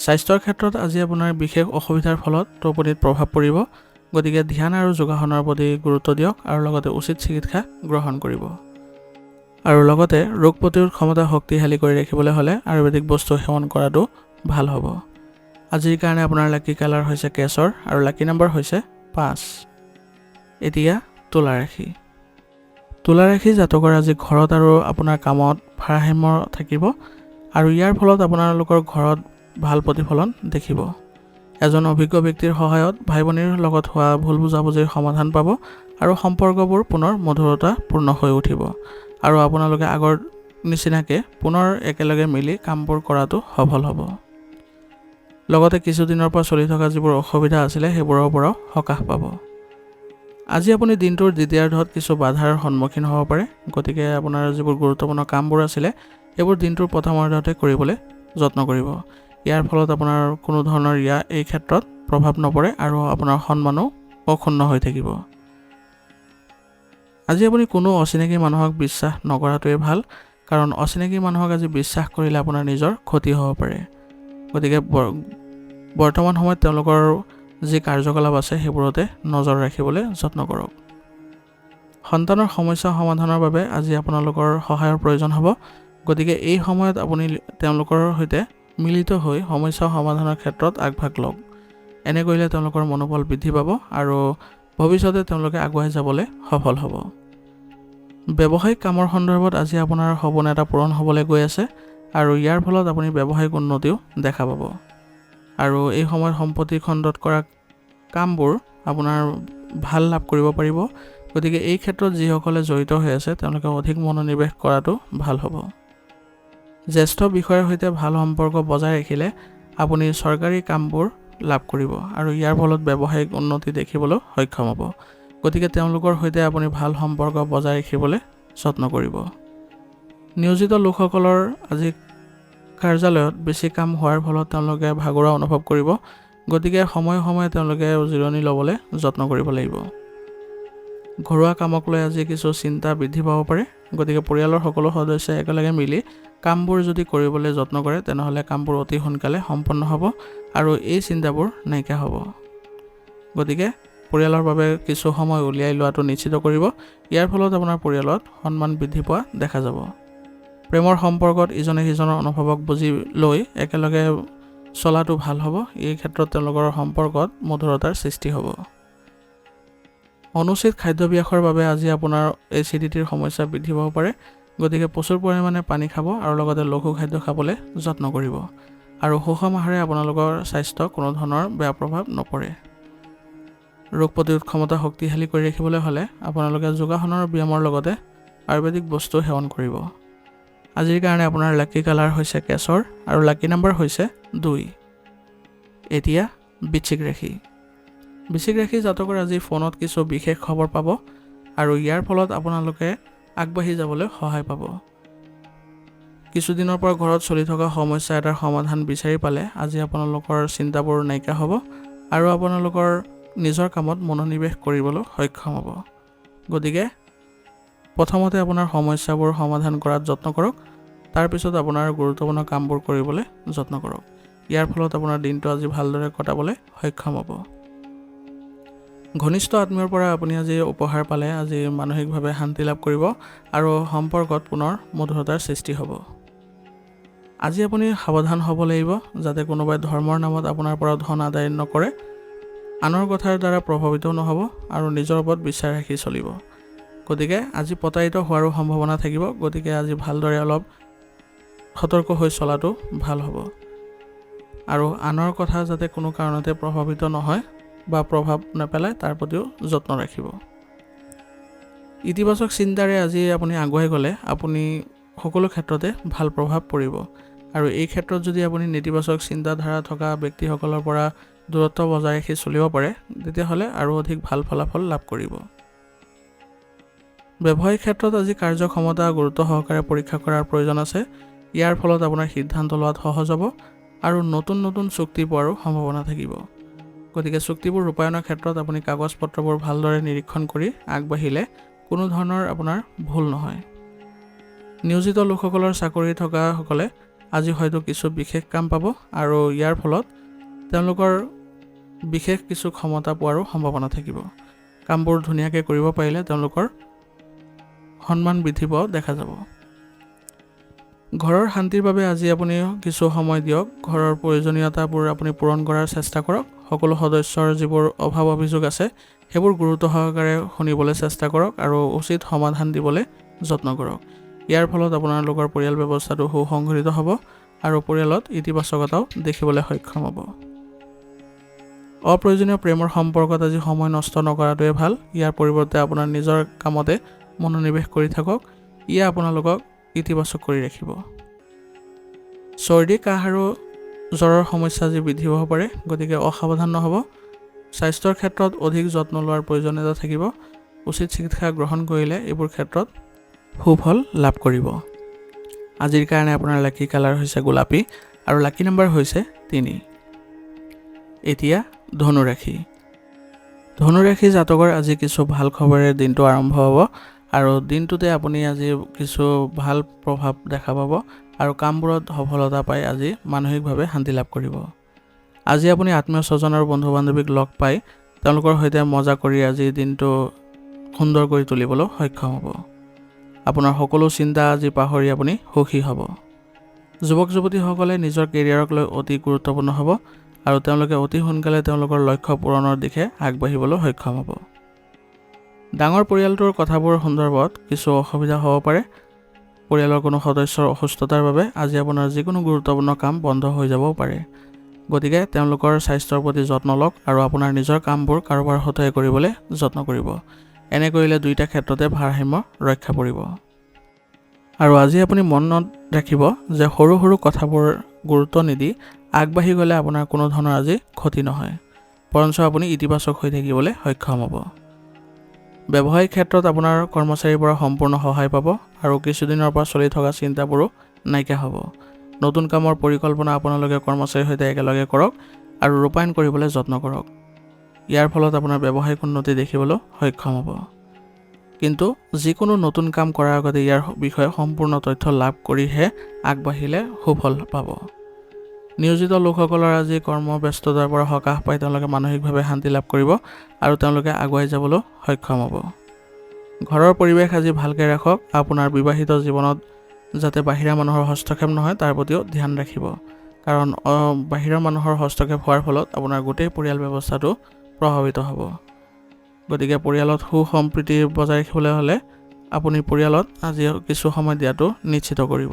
Speaker 1: স্বাস্থ্যৰ ক্ষেত্ৰত আজি আপোনাৰ বিশেষ অসুবিধাৰ ফলত টোপনিত প্ৰভাৱ পৰিব। গতিকে ধ্যান আৰু যোগাসনৰ প্ৰতি গুৰুত্ব দিয়ক আৰু লগতে উচিত চিকিৎসা গ্ৰহণ কৰিব। আৰু লগতে ৰোগ প্ৰতিৰোধ ক্ষমতা শক্তিশালী কৰি ৰাখিবলৈ হ'লে আয়ুৰ্বেদিক বস্তু সেৱন কৰাটো ভাল হ'ব। আজিৰ কাৰণে আপোনাৰ লাকি কালাৰ হৈছে কেশৰ আৰু লাকি নম্বৰ হৈছে 5। এতিয়া তুলা ৰাশি। তুলা ৰাশি জাতকৰ আজি ঘৰত আৰু আপোনাৰ কামত ভাৰসাম্য থাকিব আৰু ইয়াৰ ফলত আপোনালোকৰ ঘৰত ভাল প্ৰতিফলন দেখিব। এজন অভিজ্ঞ ব্যক্তিৰ সহায়ত ভাই ভনীৰ লগত হোৱা ভুল বুজাবুজিৰ সমাধান পাব আৰু সম্পৰ্কবোৰ পুনৰ মধুৰতাপূৰ্ণ হৈ উঠিব আৰু আপোনালোকে আগৰ নিচিনাকৈ পুনৰ একেলগে মিলি কামবোৰ কৰাটো সফল হ'ব। লগতে কিছুদিনৰ পৰা চলি থকা যিবোৰ অসুবিধা আছিলে সেইবোৰৰ পৰাও সকাহ পাব। আজি আপুনি দিনটোৰ দ্বিতীয়াৰ্ধত কিছু বাধাৰ সন্মুখীন হ'ব পাৰে। গতিকে আপোনাৰ যিবোৰ গুৰুত্বপূৰ্ণ কামবোৰ আছিলে সেইবোৰ দিনটোৰ প্ৰথমাৰ্ধতে কৰিবলৈ যত্ন কৰিব। ইয়াৰ ফলত আপোনাৰ কোনো ধৰণৰ এই ক্ষেত্ৰত প্ৰভাৱ নপৰে আৰু আপোনাৰ সন্মানো অক্ষুণ্ণ হৈ থাকিব। আজি আপুনি কোনো অচিনাকি মানুহক বিশ্বাস নকৰাটোৱে ভাল, কাৰণ অচিনাকি মানুহক আজি বিশ্বাস কৰিলে আপোনাৰ নিজৰ ক্ষতি হ'ব পাৰে। গতিকে বৰ্তমান সময়ত তেওঁলোকৰ যি কাৰ্যকলাপ আছে সেইবোৰতে নজৰ ৰাখিবলৈ যত্ন কৰক। সন্তানৰ সমস্যা সমাধানৰ বাবে আজি আপোনালোকৰ সহায়ৰ প্ৰয়োজন হ'ব। গতিকে এই সময়ত আপুনি তেওঁলোকৰ সৈতে মিলিত হৈ সমস্যা সমাধানৰ ক্ষেত্ৰত আগভাগ লওক। এনে কৰিলে তেওঁলোকৰ মনোবল বৃদ্ধি পাব আৰু ভৱিষ্যতে তেওঁলোকে আগুৱাই যাবলৈ সফল হ'ব। ব্যৱসায়িক কামৰ সন্দৰ্ভত আজি আপোনাৰ সপোন এটা পূৰণ হ'বলৈ গৈ আছে আৰু ইয়াৰ ফলত আপুনি ব্যৱসায়িক উন্নতিও দেখা পাব। আৰু এই সময়ত সম্পত্তি খণ্ডত কৰা কামবোৰ আপোনাৰ ভাল লাভ কৰিব পাৰিব। গতিকে এই ক্ষেত্ৰত যিসকলে জড়িত হৈ আছে তেওঁলোকে অধিক মনোনিৱেশ কৰাটো ভাল হ'ব। জ্যেষ্ঠ বিষয়াৰ সৈতে ভাল সম্পৰ্ক বজাই ৰাখিলে আপুনি চৰকাৰী কামবোৰ লাভ কৰিব আৰু ইয়াৰ ফলত ব্যৱসায়িক উন্নতি দেখিবলৈ সক্ষম হ'ব। গতিকে তেওঁলোকৰ সৈতে আপুনি ভাল সম্পৰ্ক বজাই ৰাখিবলৈ যত্ন কৰিব। নিয়োজিত লোকসকলৰ আজি কাৰ্যালয়ত বেছি কাম হোৱাৰ ফলত তেওঁলোকে ভাগৰুৱা অনুভৱ কৰিব। গতিকে সময়ে সময়ে তেওঁলোকে জিৰণি ল'বলৈ যত্ন কৰিব লাগিব। ঘৰুৱা কামক লৈ আজি কিছু চিন্তা বৃদ্ধি পাব পাৰে। গতিকে পৰিয়ালৰ সকলো সদস্যই একেলগে মিলি কামবোৰ যদি কৰিবলৈ যত্ন কৰে তেনেহ'লে কামবোৰ অতি সোনকালে সম্পন্ন হ'ব আৰু এই চিন্তাবোৰ নাইকিয়া হ'ব। গতিকে পৰিয়ালৰ বাবে কিছু সময় উলিয়াই লোৱাটো নিশ্চিত কৰিব। ইয়াৰ ফলত আপোনাৰ পৰিয়ালত সন্মান বৃদ্ধি পোৱা দেখা যাব। প্ৰেমৰ সম্পৰ্কত ইজনে সিজনৰ অনুভৱক বুজি লৈ একেলগে চলাটো ভাল হ'ব। এই ক্ষেত্ৰত তেওঁলোকৰ সম্পৰ্কত মধুৰতাৰ সৃষ্টি হ'ব। অনুচিত খাদ্যাভ্যাসৰ বাবে আজি আপোনাৰ এচিডিটিৰ সমস্যা বৃদ্ধি পাব পাৰে। গতিকে প্ৰচুৰ পৰিমাণে পানী খাব আৰু লগতে লঘু খাদ্য খাবলৈ যত্ন কৰিব আৰু সুষম আহাৰে আপোনালোকৰ স্বাস্থ্য কোনো ধৰণৰ বেয়া প্ৰভাৱ নপৰে। ৰোগ প্ৰতিৰোধ ক্ষমতা শক্তিশালী কৰি ৰাখিবলৈ হ'লে আপোনালোকে যোগাসনৰ ব্যায়ামৰ লগতে আয়ুৰ্বেদিক বস্তু সেৱন কৰিব। আজিৰ কাৰণে আপোনাৰ লাকি কালাৰ হৈছে কেশৰ আৰু লাকি নম্বৰ হৈছে 2। এতিয়া বৃশ্চিক ৰাশি। বৃশ্চিক ৰাশি জাতকৰ আজি ফোনত কিছু বিশেষ খবৰ পাব আৰু ইয়াৰ ফলত আপোনালোকে আগবাঢ়ি যাবলৈ সহায় পাব। কিছুদিনৰ পৰা ঘৰত চলি থকা সমস্যা এটাৰ সমাধান বিচাৰি পালে আজি আপোনালোকৰ চিন্তাবোৰ নাইকিয়া হ'ব আৰু আপোনালোকৰ নিজৰ কামত মনোনিৱেশ কৰিবলৈ সক্ষম হ'ব। গতিকে প্ৰথমতে আপোনাৰ সমস্যাবোৰ সমাধান কৰাত যত্ন কৰক, তাৰপিছত আপোনাৰ গুৰুত্বপূৰ্ণ কামবোৰ কৰিবলৈ যত্ন কৰক। ইয়াৰ ফলত আপোনাৰ দিনটো আজি ভালদৰে কটাবলৈ সক্ষম হ'ব। ঘনিষ্ঠ আত্মীয়ৰ পৰা আপুনি আজি উপহাৰ পালে আজি মানসিকভাৱে শান্তি লাভ কৰিব আৰু সম্পৰ্কত পুনৰ মধুৰতাৰ সৃষ্টি হ'ব। আজি আপুনি সাৱধান হ'ব লাগিব যাতে কোনোবাই ধৰ্মৰ নামত আপোনাৰ পৰা ধন আদায় নকৰে, আনৰ কথাৰ দ্বাৰা প্ৰভাৱিত নহ'ব আৰু নিজৰ ওপৰত বিশ্বাস ৰাখি চলিব। গতিকে আজি প্ৰতাৰিত হোৱাৰো সম্ভাৱনা থাকিব। গতিকে আজি ভালদৰে অলপ সতৰ্ক হৈ চলাটো ভাল হ'ব আৰু আনৰ কথা যাতে কোনো কাৰণতে প্ৰভাৱিত নহয় বা প্ৰভাৱ নেপেলায় তাৰ প্ৰতিও যত্ন ৰাখিব। ইতিবাচক চিন্তাৰে আজি আপুনি আগুৱাই গ'লে আপুনি সকলো ক্ষেত্ৰতে ভাল প্ৰভাৱ পৰিব আৰু এই ক্ষেত্ৰত যদি আপুনি নেতিবাচক চিন্তাধাৰা থকা ব্যক্তিসকলৰ পৰা দূৰত্ব বজাই ৰাখি চলিব পাৰে তেতিয়াহ'লে আৰু অধিক ভাল ফলাফল লাভ কৰিব। ব্যৱসায়িক ক্ষেত্ৰত আজি কাৰ্যক্ষমতা গুৰুত্ব সহকাৰে পৰীক্ষা কৰাৰ প্ৰয়োজন আছে। ইয়াৰ ফলত আপোনাৰ সিদ্ধান্ত লোৱাত সহজ হ'ব আৰু নতুন নতুন চুক্তি পোৱাৰো সম্ভাৱনা থাকিব। গতিকে চুক্তিবোৰ ৰূপায়ণৰ ক্ষেত্ৰত আপুনি কাগজ পত্ৰবোৰ ভালদৰে নিৰীক্ষণ কৰি আগবাঢ়িলে কোনো ধৰণৰ আপোনাৰ ভুল নহয়। নিয়োজিত লোকসকলৰ চাকৰি থকাসকলে আজি হয়তো কিছু বিশেষ কাম পাব আৰু ইয়াৰ ফলত তেওঁলোকৰ বিশেষ কিছু ক্ষমতা পোৱাৰো সম্ভাৱনা থাকিব। কামবোৰ ধুনীয়াকৈ কৰিব পাৰিলে তেওঁলোকৰ সন্মান বৃদ্ধি পোৱা দেখা যাব। ঘৰৰ শান্তিৰ বাবে আজি আপুনি কিছু সময় দিয়ক। ঘৰৰ প্ৰয়োজনীয়তাবোৰ আপুনি পূৰণ কৰাৰ চেষ্টা কৰক। সকলো সদস্যৰ যিবোৰ অভাৱ অভিযোগ আছে সেইবোৰ গুৰুত্ব সহকাৰে শুনিবলৈ চেষ্টা কৰক আৰু উচিত সমাধান দিবলৈ যত্ন কৰক। ইয়াৰ ফলত আপোনালোকৰ পৰিয়াল ব্যৱস্থাটো সুসংগঠিত হ'ব আৰু পৰিয়ালত ইতিবাচকতাও দেখিবলৈ সক্ষম হ'ব। অপ্ৰয়োজনীয় প্ৰেমৰ সম্পৰ্কত আজি সময় নষ্ট নকৰাটোৱে ভাল। ইয়াৰ পৰিৱৰ্তে আপোনাৰ নিজৰ কামতে মনোনিৱেশ কৰি থাকক। ইয়ে আপোনালোকক ইতিবাচক কৰি ৰাখিব। চৰ্দি কাহ আৰু জ্বৰৰ সমস্যা আজি বৃদ্ধি পাব পাৰে। গতিকে অসাৱধান নহ'ব। স্বাস্থ্যৰ ক্ষেত্ৰত অধিক যত্ন লোৱাৰ প্ৰয়োজনীয়তা থাকিব। উচিত চিকিৎসা গ্ৰহণ কৰিলে এইবোৰ ক্ষেত্ৰত সুফল লাভ কৰিব। আজিৰ কাৰণে আপোনাৰ লাকি কালাৰ হৈছে গোলাপী আৰু লাকি নম্বৰ হৈছে 3। এতিয়া ধনু ৰাশি। ধনু ৰাশি জাতকৰ আজি কিছু ভাল খবৰেৰে দিনটো আৰম্ভ হ'ব আৰু দিনটোতে আপুনি আজি কিছু ভাল প্ৰভাৱ দেখা পাব আৰু কামবোৰত সফলতা পাই আজি মানসিকভাৱে শান্তি লাভ কৰিব। আজি আপুনি আত্মীয় স্বজন আৰু বন্ধু বান্ধৱীক লগ পাই তেওঁলোকৰ সৈতে মজা কৰি আজি দিনটো সুন্দৰ কৰি তুলিবলৈ সক্ষম হ'ব। আপোনাৰ সকলো চিন্তা আজি পাহৰি আপুনি সুখী হ'ব। যুৱক যুৱতীসকলে নিজৰ কেৰিয়াৰক লৈ অতি গুৰুত্বপূৰ্ণ হ'ব আৰু তেওঁলোকে অতি সোনকালে তেওঁলোকৰ লক্ষ্য পূৰণৰ দিশে আগবাঢ়িবলৈ সক্ষম হ'ব। ডাঙৰ পৰিয়ালটোৰ কথাবোৰ সন্দৰ্ভত কিছু অসুবিধা হ'ব পাৰে। পৰিয়ালৰ কোনো সদস্যৰ অসুস্থতাৰ বাবে আজি আপোনাৰ যিকোনো গুৰুত্বপূৰ্ণ কাম বন্ধ হৈ যাবও পাৰে। গতিকে তেওঁলোকৰ স্বাস্থ্যৰ প্ৰতি যত্ন লওক আৰু আপোনাৰ নিজৰ কামবোৰ কাৰোবাৰ সৈতে কৰিবলৈ যত্ন কৰিব। এনে কৰিলে দুয়োটা ক্ষেত্ৰতে ভাৰসাম্য ৰক্ষা পৰিব। আৰু আজি আপুনি মনত ৰাখিব যে সৰু সৰু কথাবোৰ গুৰুত্ব নিদি আগবাঢ়ি গ'লে আপোনাৰ কোনো ধৰণৰ আজি ক্ষতি নহয়, বৰঞ্চ আপুনি ইতিবাচক হৈ থাকিবলৈ সক্ষম হ'ব। ব্যৱসায়িক ক্ষেত্ৰত আপোনাৰ কৰ্মচাৰীৰ পৰা সম্পূৰ্ণ সহায় পাব আৰু কিছুদিনৰ পৰা চলি থকা চিন্তাবোৰো নাইকিয়া হ'ব। নতুন কামৰ পৰিকল্পনা আপোনালোকে কৰ্মচাৰীৰ সৈতে একেলগে কৰক আৰু ৰূপায়ণ কৰিবলৈ যত্ন কৰক। ইয়াৰ ফলত আপোনাৰ ব্যৱসায়িক উন্নতি দেখিবলৈ সক্ষম হ'ব। কিন্তু যিকোনো নতুন কাম কৰাৰ আগতে ইয়াৰ বিষয়ে সম্পূৰ্ণ তথ্য লাভ কৰিহে আগবাঢ়িলে সুফল পাব। নিয়োজিত লোকসকলৰ আজি কৰ্মব্যস্ততাৰ পৰা সকাহ পাই তেওঁলোকে মানসিকভাৱে শান্তি লাভ কৰিব আৰু তেওঁলোকে আগুৱাই যাবলৈ সক্ষম হ'ব। ঘৰৰ পৰিৱেশ আজি ভালকৈ ৰাখক। আপোনাৰ বিবাহিত জীৱনত যাতে বাহিৰা মানুহৰ হস্তক্ষেপ নহয় তাৰ প্ৰতিও ধ্যান ৰাখিব, কাৰণ বাহিৰৰ মানুহৰ হস্তক্ষেপ হোৱাৰ ফলত আপোনাৰ গোটেই পৰিয়াল ব্যৱস্থাটো প্ৰভাৱিত হ'ব। গতিকে পৰিয়ালত সুসম্প্ৰীতি বজাই ৰাখিবলৈ হ'লে আপুনি পৰিয়ালত আজি কিছু সময় দিয়াটো নিশ্চিত কৰিব।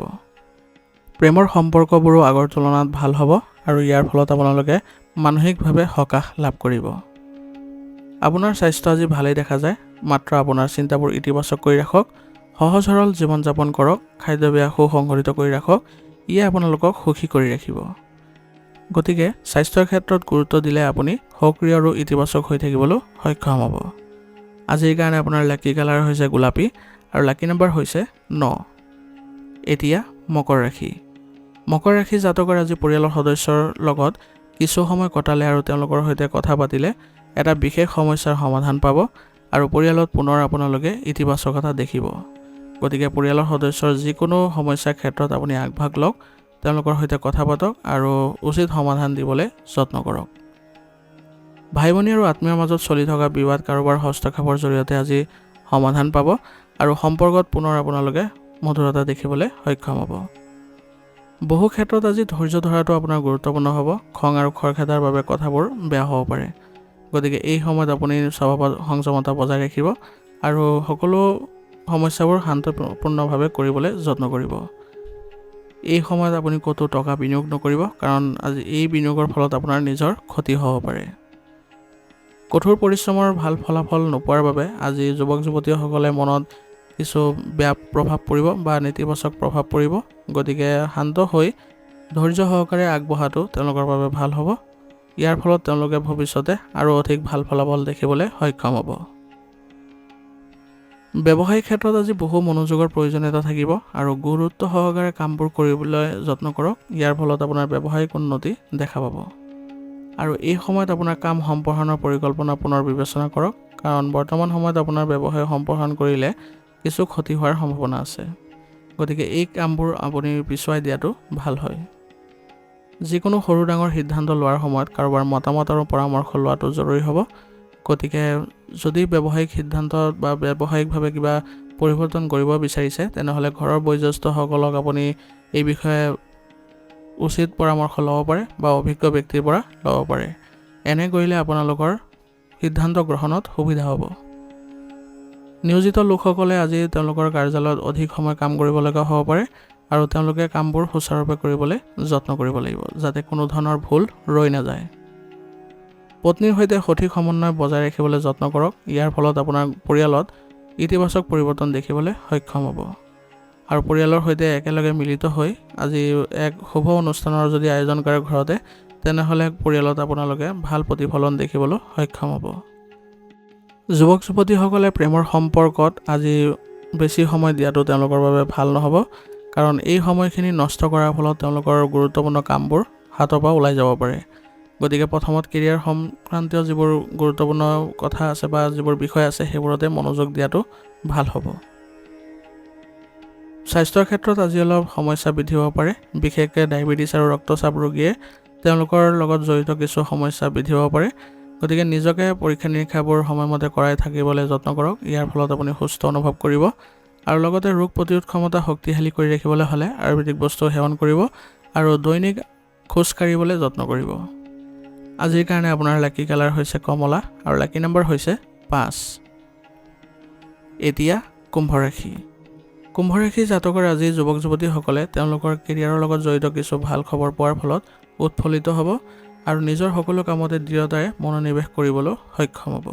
Speaker 1: প্ৰেমৰ সম্পৰ্কবোৰো আগৰ তুলনাত ভাল হ'ব আৰু ইয়াৰ ফলত আপোনালোকে মানসিকভাৱে সকাহ লাভ কৰিব। আপোনাৰ স্বাস্থ্য আজি ভালেই দেখা যায়, মাত্ৰ আপোনাৰ চিন্তাবোৰ ইতিবাচক কৰি ৰাখক, সহজ সৰল জীৱন যাপন কৰক, খাদ্যাভ্যাস সুসংগঠিত কৰি ৰাখক, ইয়ে আপোনালোকক সুখী কৰি ৰাখিব। গতিকে স্বাস্থ্যৰ ক্ষেত্ৰত গুৰুত্ব দিলে আপুনি সক্ৰিয় আৰু ইতিবাচক হৈ থাকিবলৈ সক্ষম হ'ব। আজিৰ কাৰণে আপোনাৰ লাকি কালাৰ হৈছে গোলাপী আৰু লাকি নম্বৰ হৈছে 9। এতিয়া মকৰ ৰাশি। মকৰ ৰাশি জাতকৰ আজি পৰিয়ালৰ সদস্যৰ লগত কিছু সময় কটালে আৰু তেওঁলোকৰ সৈতে কথা পাতিলে এটা বিশেষ সমস্যাৰ সমাধান পাব আৰু পৰিয়ালত পুনৰ আপোনালোকে ইতিবাচকতা দেখিব। গতিকে পৰিয়ালৰ সদস্যৰ যিকোনো সমস্যাৰ ক্ষেত্ৰত আপুনি আগভাগ লওক, তেওঁলোকৰ সৈতে কথা পাতক আৰু উচিত সমাধান দিবলৈ যত্ন কৰক। ভাই ভনী আৰু আত্মীয়ৰ মাজত চলি থকা বিবাদ কাৰোবাৰ হস্তক্ষেপৰ জৰিয়তে আজি সমাধান পাব আৰু সম্পৰ্কত পুনৰ আপোনালোকে মধুৰতা দেখিবলৈ সক্ষম হ'ব। বহু ক্ষেত্ৰত আজি ধৈৰ্য ধৰাটো আপোনাৰ গুৰুত্বপূৰ্ণ হ'ব। খং আৰু খৰখেদাৰ বাবে কথাবোৰ বেয়া হ'ব পাৰে। গতিকে এই সময়ত আপুনি স্বভাৱত সংযমতা বজাই ৰাখিব আৰু সকলো সমস্যাবোৰ শান্তপূৰ্ণভাৱে কৰিবলৈ যত্ন কৰিব। এই সময়ত আপুনি ক'তো টকা বিনিয়োগ নকৰিব, কাৰণ আজি এই বিনিয়োগৰ ফলত আপোনাৰ নিজৰ ক্ষতি হ'ব পাৰে। কঠোৰ পৰিশ্ৰমৰ ভাল ফলাফল নোপোৱাৰ বাবে আজি যুৱক যুৱতীসকলে মনত কিছু বেয়া প্ৰভাৱ পৰিব বা নেতিবাচক প্ৰভাৱ পৰিব। গতিকে শান্ত হৈ ধৈৰ্য সহকাৰে আগবঢ়াটো তেওঁলোকৰ বাবে ভাল হ'ব। ইয়াৰ ফলত তেওঁলোকে ভৱিষ্যতে আৰু অধিক ভাল ফলাফল দেখিবলৈ সক্ষম হ'ব। ব্যৱসায়িক ক্ষেত্ৰত আজি বহু মনোযোগৰ প্ৰয়োজনীয়তা থাকিব আৰু গুৰুত্ব সহকাৰে কামবোৰ কৰিবলৈ যত্ন কৰক। ইয়াৰ ফলত আপোনাৰ ব্যৱসায়িক উন্নতি দেখা পাব আৰু এই সময়ত আপোনাৰ কাম সম্প্ৰসাৰণৰ পৰিকল্পনা পুনৰ বিবেচনা কৰক, কাৰণ বৰ্তমান সময়ত আপোনাৰ ব্যৱসায় সম্প্ৰসাৰণ কৰিলে কিছু ক্ষতি হোৱাৰ সম্ভাৱনা আছে। গতিকে এই কামবোৰ আপুনি পিছুৱাই দিয়াটো ভাল হয়। যিকোনো সৰু ডাঙৰ সিদ্ধান্ত লোৱাৰ সময়ত কাৰোবাৰ মতামত আৰু পৰামৰ্শ লোৱাটো জৰুৰী হ'ব। গতিকে যদি ব্যৱসায়িক সিদ্ধান্তত বা ব্যৱসায়িকভাৱে কিবা পৰিৱৰ্তন কৰিব বিচাৰিছে, তেনেহ'লে ঘৰৰ বয়োজ্যেষ্ঠসকলক আপুনি এই বিষয়ে উচিত পৰামৰ্শ ল'ব পাৰে বা অভিজ্ঞ ব্যক্তিৰ পৰা ল'ব পাৰে। এনে কৰিলে আপোনালোকৰ সিদ্ধান্ত গ্ৰহণত সুবিধা হ'ব। নিয়োজিত লোকসকলে আজি তেওঁলোকৰ কাৰ্যালয়ত অধিক সময় কাম কৰিব লগা হ'ব পাৰে আৰু তেওঁলোকে কামবোৰ সুচাৰুৰূপে কৰিবলৈ যত্ন কৰিব লাগিব, যাতে কোনো ধৰণৰ ভুল ৰৈ নাযায়। পত্নীৰ সৈতে সঠিক সমন্বয় বজাই ৰাখিবলৈ যত্ন কৰক। ইয়াৰ ফলত আপোনাৰ পৰিয়ালত ইতিবাচক পৰিৱৰ্তন দেখিবলৈ সক্ষম হ'ব আৰু পৰিয়ালৰ সৈতে একেলগে মিলিত হৈ আজি এক শুভ অনুষ্ঠানৰ যদি আয়োজন কৰে ঘৰতে, তেনেহ'লে পৰিয়ালত আপোনালোকে ভাল প্ৰতিফলন দেখিবলৈ সক্ষম হ'ব। যুৱক যুৱতীসকলে প্ৰেমৰ সম্পৰ্কত আজি বেছি সময় দিয়াটো তেওঁলোকৰ বাবে ভাল নহ'ব, কাৰণ এই সময়খিনি নষ্ট কৰাৰ ফলত তেওঁলোকৰ গুৰুত্বপূৰ্ণ কামবোৰ হাতৰ পৰা ওলাই যাব পাৰে। গতিকে প্ৰথমত কেৰিয়াৰ সংক্ৰান্তীয় যিবোৰ গুৰুত্বপূৰ্ণ কথা আছে বা যিবোৰ বিষয় আছে সেইবোৰতে মনোযোগ দিয়াটো ভাল হ'ব। স্বাস্থ্যৰ ক্ষেত্ৰত আজি অলপ সমস্যা বৃদ্ধি হ'ব পাৰে, বিশেষকৈ ডায়েবেটিছ আৰু ৰক্তচাপ ৰোগীয়ে তেওঁলোকৰ লগত জড়িত কিছু সমস্যা বৃদ্ধি হ'ব পাৰে। গতিকে নিজকে পৰীক্ষা নিৰীক্ষাবোৰ সময়মতে কৰাই থাকিবলৈ যত্ন কৰক। ইয়াৰ ফলত আপুনি সুস্থ অনুভৱ কৰিব আৰু লগতে ৰোগ প্ৰতিৰোধ ক্ষমতা শক্তিশালী কৰি ৰাখিবলৈ হ'লে আয়ুৰ্বেদিক বস্তু সেৱন কৰিব আৰু দৈনিক খোজ কাঢ়িবলৈ যত্ন কৰিব। আজিৰ কাৰণে আপোনাৰ লাকি কালাৰ হৈছে কমলা আৰু লাকি নম্বৰ হৈছে 5। এতিয়া কুম্ভ ৰাশি। কুম্ভ ৰাশি জাতকৰ আজি যুৱক যুৱতীসকলে তেওঁলোকৰ কেৰিয়াৰৰ লগত জড়িত কিছু ভাল খবৰ পোৱাৰ ফলত উৎফুল্লিত হ'ব আৰু নিজৰ সকলো কামতে দৃঢ়তাৰে মনোনিৱেশ কৰিবলৈ সক্ষম হ'ব।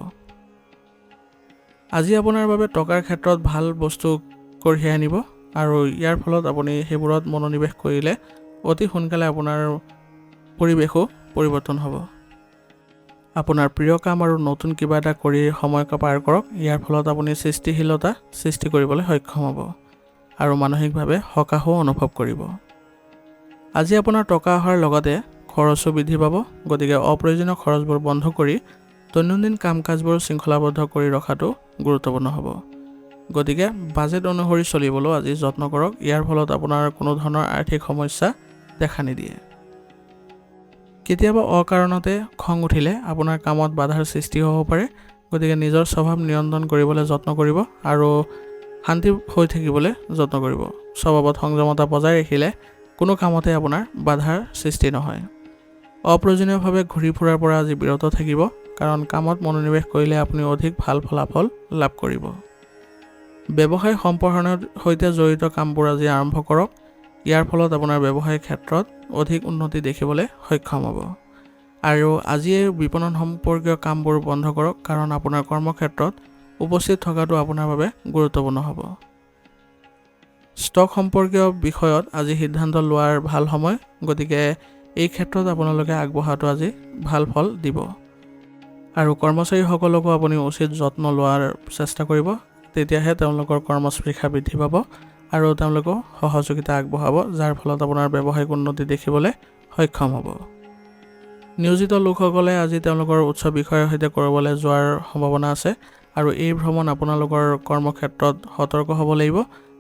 Speaker 1: আজি আপোনাৰ বাবে টকাৰ ক্ষেত্ৰত ভাল বস্তু কঢ়িয়াই আনিব আৰু ইয়াৰ ফলত আপুনি সেইবোৰত মনোনিৱেশ কৰিলে অতি সোনকালে আপোনাৰ পৰিৱেশো পৰিৱৰ্তন হ'ব। আপোনাৰ প্ৰিয় কাম আৰু নতুন কিবা এটা কৰি সময় পাৰ কৰক। ইয়াৰ ফলত আপুনি সৃষ্টিশীলতা সৃষ্টি কৰিবলৈ সক্ষম হ'ব আৰু মানসিকভাৱে সকাহো অনুভৱ কৰিব। আজি আপোনাৰ টকা অহাৰ লগতে খৰচো বৃদ্ধি পাব। গতিকে অপ্ৰয়োজনীয় খৰচবোৰ বন্ধ কৰি দৈনন্দিন কাম কাজবোৰ শৃংখলাবদ্ধ কৰি ৰখাটো গুৰুত্বপূৰ্ণ হ'ব। গতিকে বাজেট অনুসৰি চলিবলৈও আজি যত্ন কৰক। ইয়াৰ ফলত আপোনাৰ কোনো ধৰণৰ আৰ্থিক সমস্যা দেখা নিদিয়ে। কেতিয়াবা অকাৰণতে খং উঠিলে আপোনাৰ কামত বাধাৰ সৃষ্টি হ'ব পাৰে। গতিকে নিজৰ স্বভাৱ নিয়ন্ত্ৰণ কৰিবলৈ যত্ন কৰিব আৰু শান্তি হৈ থাকিবলৈ যত্ন কৰিব। স্বভাৱত সংযমতা বজাই ৰাখিলে কোনো কামতে আপোনাৰ বাধাৰ সৃষ্টি নহয়। অপ্ৰয়োজনীয়ভাৱে ঘূৰি ফুৰাৰ পৰা আজি বিৰত থাকিব, কাৰণ কামত মনোনিৱেশ কৰিলে আপুনি অধিক ভাল ফলাফল লাভ কৰিব। ব্যৱসায় সম্প্ৰসাৰণৰ সৈতে জড়িত কামবোৰ আজি আৰম্ভ কৰক। ইয়াৰ ফলত আপোনাৰ ব্যৱসায়িক ক্ষেত্ৰত অধিক উন্নতি দেখিবলৈ সক্ষম হ'ব। আৰু আজিয়ে বিপণন সম্পৰ্কীয় কামবোৰ বন্ধ কৰক, কাৰণ আপোনাৰ কৰ্মক্ষেত্ৰত উপস্থিত থকাটো আপোনাৰ বাবে গুৰুত্বপূৰ্ণ হ'ব। ষ্টক সম্পৰ্কীয় বিষয়ত আজি সিদ্ধান্ত লোৱাৰ ভাল সময়, গতিকে এই ক্ষেত্ৰত আপোনালোকে আগবঢ়াটো আজি ভাল ফল দিব। আৰু কৰ্মচাৰীসকলকো আপুনি উচিত যত্ন লোৱাৰ চেষ্টা কৰিব, তেতিয়াহে তেওঁলোকৰ কৰ্মস্পৃহা বৃদ্ধি পাব আৰু তেওঁলোকেও সহযোগিতা আগবঢ়াব, যাৰ ফলত আপোনাৰ ব্যৱসায়িক উন্নতি দেখিবলৈ সক্ষম হ'ব। নিয়োজিত লোকসকলে আজি তেওঁলোকৰ উচ্চ বিষয়াৰ সৈতে ক'ৰবালৈ যোৱাৰ সম্ভাৱনা আছে, আৰু এই ভ্ৰমণ আপোনালোকৰ কৰ্মক্ষেত্ৰত সতৰ্ক হ'ব লাগিব,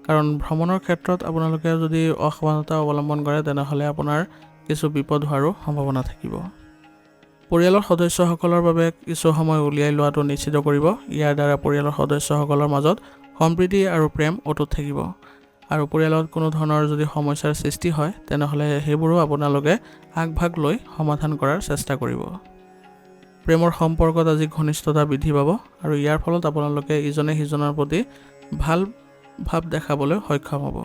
Speaker 1: কাৰণ ভ্ৰমণৰ ক্ষেত্ৰত আপোনালোকে যদি অসাৱধানতা অৱলম্বন কৰে তেনেহ'লে আপোনাৰ কিছু বিপদ হোৱাৰো সম্ভাৱনা থাকিব। পৰিয়ালৰ সদস্যসকলৰ বাবে কিছু সময় উলিয়াই লোৱাটো নিশ্চিত কৰিব। ইয়াৰ দ্বাৰা পৰিয়ালৰ সদস্যসকলৰ মাজত সম্প্ৰীতি আৰু প্ৰেম অটুট থাকিব। আৰু পৰিয়ালত কোনো ধৰণৰ যদি সমস্যাৰ সৃষ্টি হয় তেনেহ'লে সেইবোৰো আপোনালোকে আগভাগ লৈ সমাধান কৰাৰ চেষ্টা কৰিব। প্ৰেমৰ সম্পৰ্কত আজি ঘনিষ্ঠতা বৃদ্ধি পাব, আৰু ইয়াৰ ফলত আপোনালোকে ইজনে সিজনৰ প্ৰতি ভাল ভাৱ দেখাবলৈ সক্ষম হ'ব।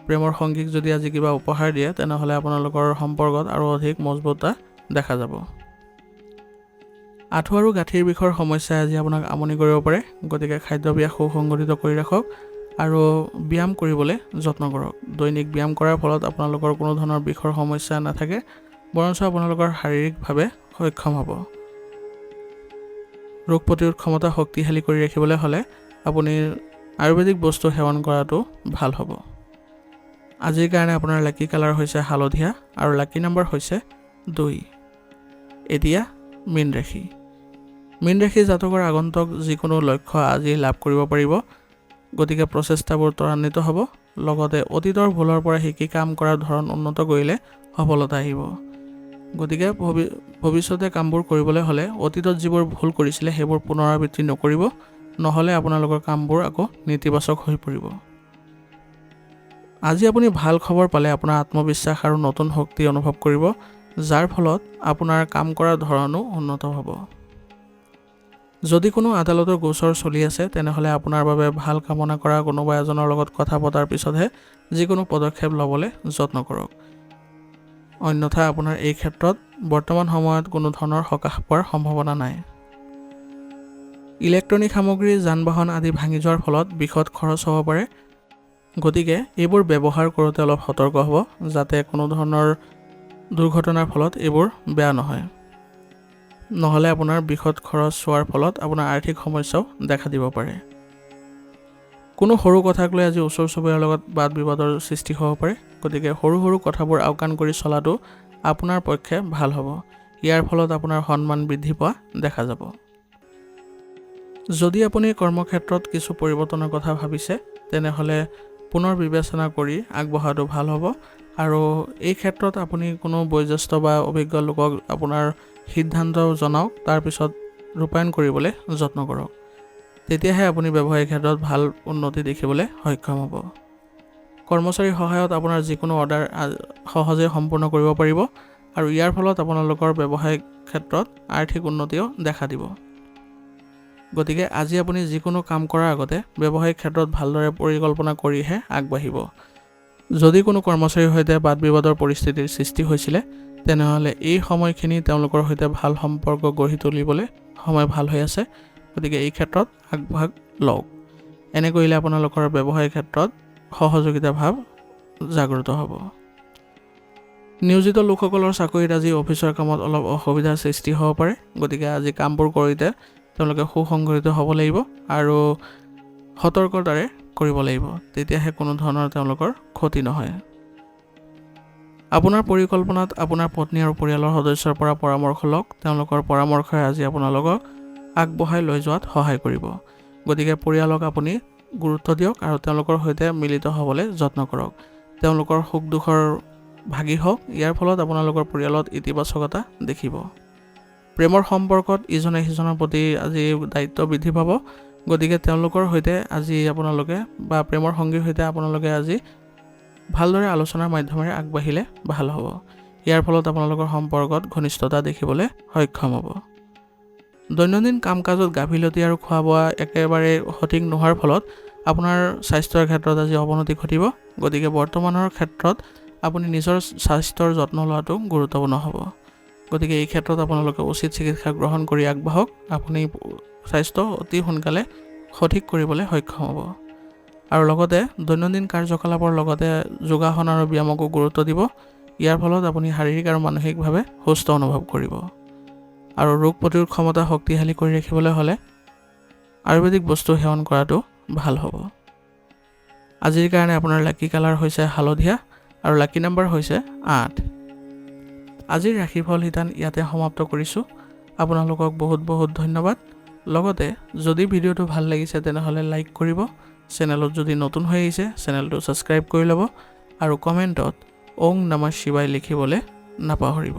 Speaker 1: প্ৰেমৰ সংগীক যদি আজি কিবা উপহাৰ দিয়ে তেনেহ'লে আপোনালোকৰ সম্পৰ্কত আৰু অধিক মজবুততা দেখা যাব। আঁঠু আৰু গাঁঠিৰ বিষৰ সমস্যাই আজি আপোনাক আমনি কৰিব পাৰে, গতিকে খাদ্যাভ্যাস সুসংগঠিত কৰি ৰাখক আৰু ব্যায়াম কৰিবলৈ যত্ন কৰক। দৈনিক ব্যায়াম কৰাৰ ফলত আপোনালোকৰ কোনো ধৰণৰ বিষৰ সমস্যা নাথাকে, বৰঞ্চ আপোনালোকৰ শাৰীৰিকভাৱে সক্ষম হ'ব। ৰোগ প্ৰতিৰোধ ক্ষমতা শক্তিশালী কৰি ৰাখিবলৈ হ'লে আপুনি আয়ুৰ্বেদিক বস্তু সেৱন কৰাটো ভাল হ'ব। আজিৰ কাৰণে আপোনাৰ লাকি কালাৰ হৈছে হালধীয়া আৰু লাকি নম্বৰ হৈছে 2। এতিয়া মীন ৰাশি। মীন ৰাশি জাতকৰ আগন্তুক যিকোনো লক্ষ্য আজি লাভ কৰিব পাৰিব, গতিকে প্ৰচেষ্টাবোৰ ত্বৰান্বিত হ'ব। লগতে অতীতৰ ভুলৰ পৰা শিকি কাম কৰাৰ ধৰণ উন্নত কৰিলে সফলতা আহিব। গতিকে ভৱিষ্যতে কামবোৰ কৰিবলৈ হ'লে অতীতত যিবোৰ ভুল কৰিছিলে সেইবোৰ পুনৰাবৃত্তি নকৰিব, নহ'লে আপোনালোকৰ কামবোৰ আকৌ নেতিবাচক হৈ পৰিব। আজি আপুনি ভাল খবৰ পালে আপোনাৰ আত্মবিশ্বাস আৰু নতুন শক্তি অনুভৱ কৰিব, যাৰ ফলত আপোনাৰ কাম কৰাৰ ধৰণো উন্নত হ'ব। যদি কোনো আদালতৰ গোচৰ চলি আছে তেনেহ'লে আপোনাৰ বাবে ভাল কামনা কৰা কোনোবা এজনৰ লগত কথা পতাৰ পিছতহে যিকোনো পদক্ষেপ ল'বলৈ যত্ন কৰক। অন্যথা আপোনাৰ এই ক্ষেত্ৰত বৰ্তমান সময়ত কোনো ধৰণৰ সকাহ পোৱাৰ সম্ভাৱনা নাই। ইলেক্ট্ৰনিক সামগ্ৰী, যান বাহন আদি ভাঙি যোৱাৰ ফলত বৃহৎ খৰচ হ'ব পাৰে, গতিকে এইবোৰ ব্যৱহাৰ কৰোঁতে অলপ সতৰ্ক হ'ব, যাতে কোনো ধৰণৰ দুৰ্ঘটনাৰ ফলত এইবোৰ বেয়া নহয়। নহ'লে আপোনাৰ বৃহৎ খৰচ হোৱাৰ ফলত আপোনাৰ আৰ্থিক সমস্যাও দেখা দিব পাৰে। কোনো সৰু কথাক লৈ আজি ওচৰ চুবুৰীয়াৰ লগত বাদ বিবাদৰ সৃষ্টি হ'ব পাৰে, গতিকে সৰু সৰু কথাবোৰ আওকাণ কৰি চলাটো আপোনাৰ পক্ষে ভাল হ'ব। ইয়াৰ ফলত আপোনাৰ সন্মান বৃদ্ধি পোৱা দেখা যাব। যদি আপুনি কৰ্মক্ষেত্ৰত কিছু পৰিৱৰ্তনৰ কথা ভাবিছে তেনেহ'লে পুনৰ বিবেচনা কৰি আগবঢ়াটো ভাল হ'ব, আৰু এই ক্ষেত্ৰত আপুনি কোনো বয়োজ্যেষ্ঠ বা অভিজ্ঞ লোকক আপোনাৰ সিদ্ধান্ত জনাওক, তাৰপিছত ৰূপায়ণ কৰিবলৈ যত্ন কৰক। তেতিয়াহে আপুনি ব্যৱসায়িক ক্ষেত্ৰত ভাল উন্নতি দেখিবলৈ সক্ষম হ'ব। কৰ্মচাৰীৰ সহায়ত আপোনাৰ যিকোনো অৰ্ডাৰ সহজে সম্পূৰ্ণ কৰিব পাৰিব, আৰু ইয়াৰ ফলত আপোনালোকৰ ব্যৱসায়িক ক্ষেত্ৰত আৰ্থিক উন্নতিও দেখা দিব। গতিকে আজি আপুনি যিকোনো কাম কৰাৰ আগতে ব্যৱসায়িক ক্ষেত্ৰত ভালদৰে পৰিকল্পনা কৰিহে আগবাঢ়িব। যদি কোনো কৰ্মচাৰীৰ সৈতে বাদ বিবাদৰ পৰিস্থিতিৰ সৃষ্টি হৈছিলে তেনেহ'লে এই সময়খিনি তেওঁলোকৰ সৈতে ভাল সম্পৰ্ক গঢ়ি তুলিবলৈ সময় ভাল হৈ আছে, গতিকে এই ক্ষেত্ৰত আগভাগ লওক। এনে কৰিলে আপোনালোকৰ ব্যৱসায়িক ক্ষেত্ৰত সহযোগিতা ভাৱ জাগ্ৰত হ'ব। নিয়োজিত লোকসকলৰ চাকৰিত আজি অফিচৰ কামত অলপ অসুবিধাৰ সৃষ্টি হ'ব পাৰে, গতিকে আজি কামবোৰ কৰোঁতে তেওঁলোকে সুসংগঠিত হ'ব লাগিব আৰু সতৰ্কতাৰে কৰিব লাগিব, তেতিয়াহে কোনো ধৰণৰ তেওঁলোকৰ ক্ষতি নহয়। আপোনাৰ পৰিকল্পনাত আপোনাৰ পত্নী আৰু পৰিয়ালৰ সদস্যৰ পৰা পৰামৰ্শ লওক। তেওঁলোকৰ পৰামৰ্শই আজি আপোনালোকক আগবঢ়াই লৈ যোৱাত সহায় কৰিব। গতিকে পৰিয়ালক আপুনি গুৰুত্ব দিয়ক আৰু তেওঁলোকৰ সৈতে মিলিত হ'বলৈ যত্ন কৰক। তেওঁলোকৰ সুখ দুখৰ ভাগি হওক, ইয়াৰ ফলত আপোনালোকৰ পৰিয়ালত ইতিবাচকতা দেখিব। প্ৰেমৰ সম্পৰ্কত ইজনে সিজনৰ প্ৰতি আজি দায়িত্ব বৃদ্ধি পাব, গতিকে তেওঁলোকৰ সৈতে আজি আপোনালোকে বা প্ৰেমৰ সংগীৰ সৈতে আপোনালোকে আজি ভালদৰে আলোচনাৰ মাধ্যমেৰে আগবাঢ়িলে ভাল হ'ব। ইয়াৰ ফলত আপোনালোকৰ সম্পৰ্কত ঘনিষ্ঠতা দেখিবলৈ সক্ষম হ'ব। দৈনন্দিন কাম কাজত গাফিলতি আৰু খোৱা বোৱা একেবাৰে সঠিক নোহোৱাৰ ফলত আপোনাৰ স্বাস্থ্যৰ ক্ষেত্ৰত আজি অৱনতি ঘটিব। গতিকে বৰ্তমানৰ ক্ষেত্ৰত আপুনি নিজৰ স্বাস্থ্যৰ যত্ন লোৱাটো গুৰুত্বপূৰ্ণ হ'ব। গতিকে এই ক্ষেত্ৰত আপোনালোকে উচিত চিকিৎসা গ্ৰহণ কৰি আগবাঢ়ক। আপুনি স্বাস্থ্য অতি সোনকালে সঠিক কৰিবলৈ সক্ষম হ'ব। আৰু লগতে দৈনন্দিন কাৰ্যকলাপৰ লগতে যোগাসন আৰু ব্যায়ামকো গুৰুত্ব দিব। ইয়াৰ ফলত আপুনি শাৰীৰিক আৰু মানসিকভাৱে সুস্থ অনুভৱ কৰিব। আৰু ৰোগ প্ৰতিৰোধ ক্ষমতা শক্তিশালী কৰি ৰাখিবলৈ হ'লে আয়ুৰ্বেদিক বস্তু সেৱন কৰাটো ভাল হ'ব। আজিৰ কাৰণে আপোনাৰ লাকি কালাৰ হৈছে হালধীয়া আৰু লাকি নাম্বাৰ হৈছে 8। আজিৰ ৰাশিফল শিতান ইয়াতে সমাপ্ত কৰিছোঁ। আপোনালোকক বহুত বহুত ধন্যবাদ। লগতে যদি ভিডিঅ'টো ভাল লাগিছে তেনেহ'লে লাইক কৰিব। চেনেলত যদি নতুন হৈ আহিছে চেনেলটো ছাবস্ক্ৰাইব কৰি ল'ব আৰু কমেণ্টত ওং নমঃ শিৱায় লিখিবলৈ নাপাহৰিব।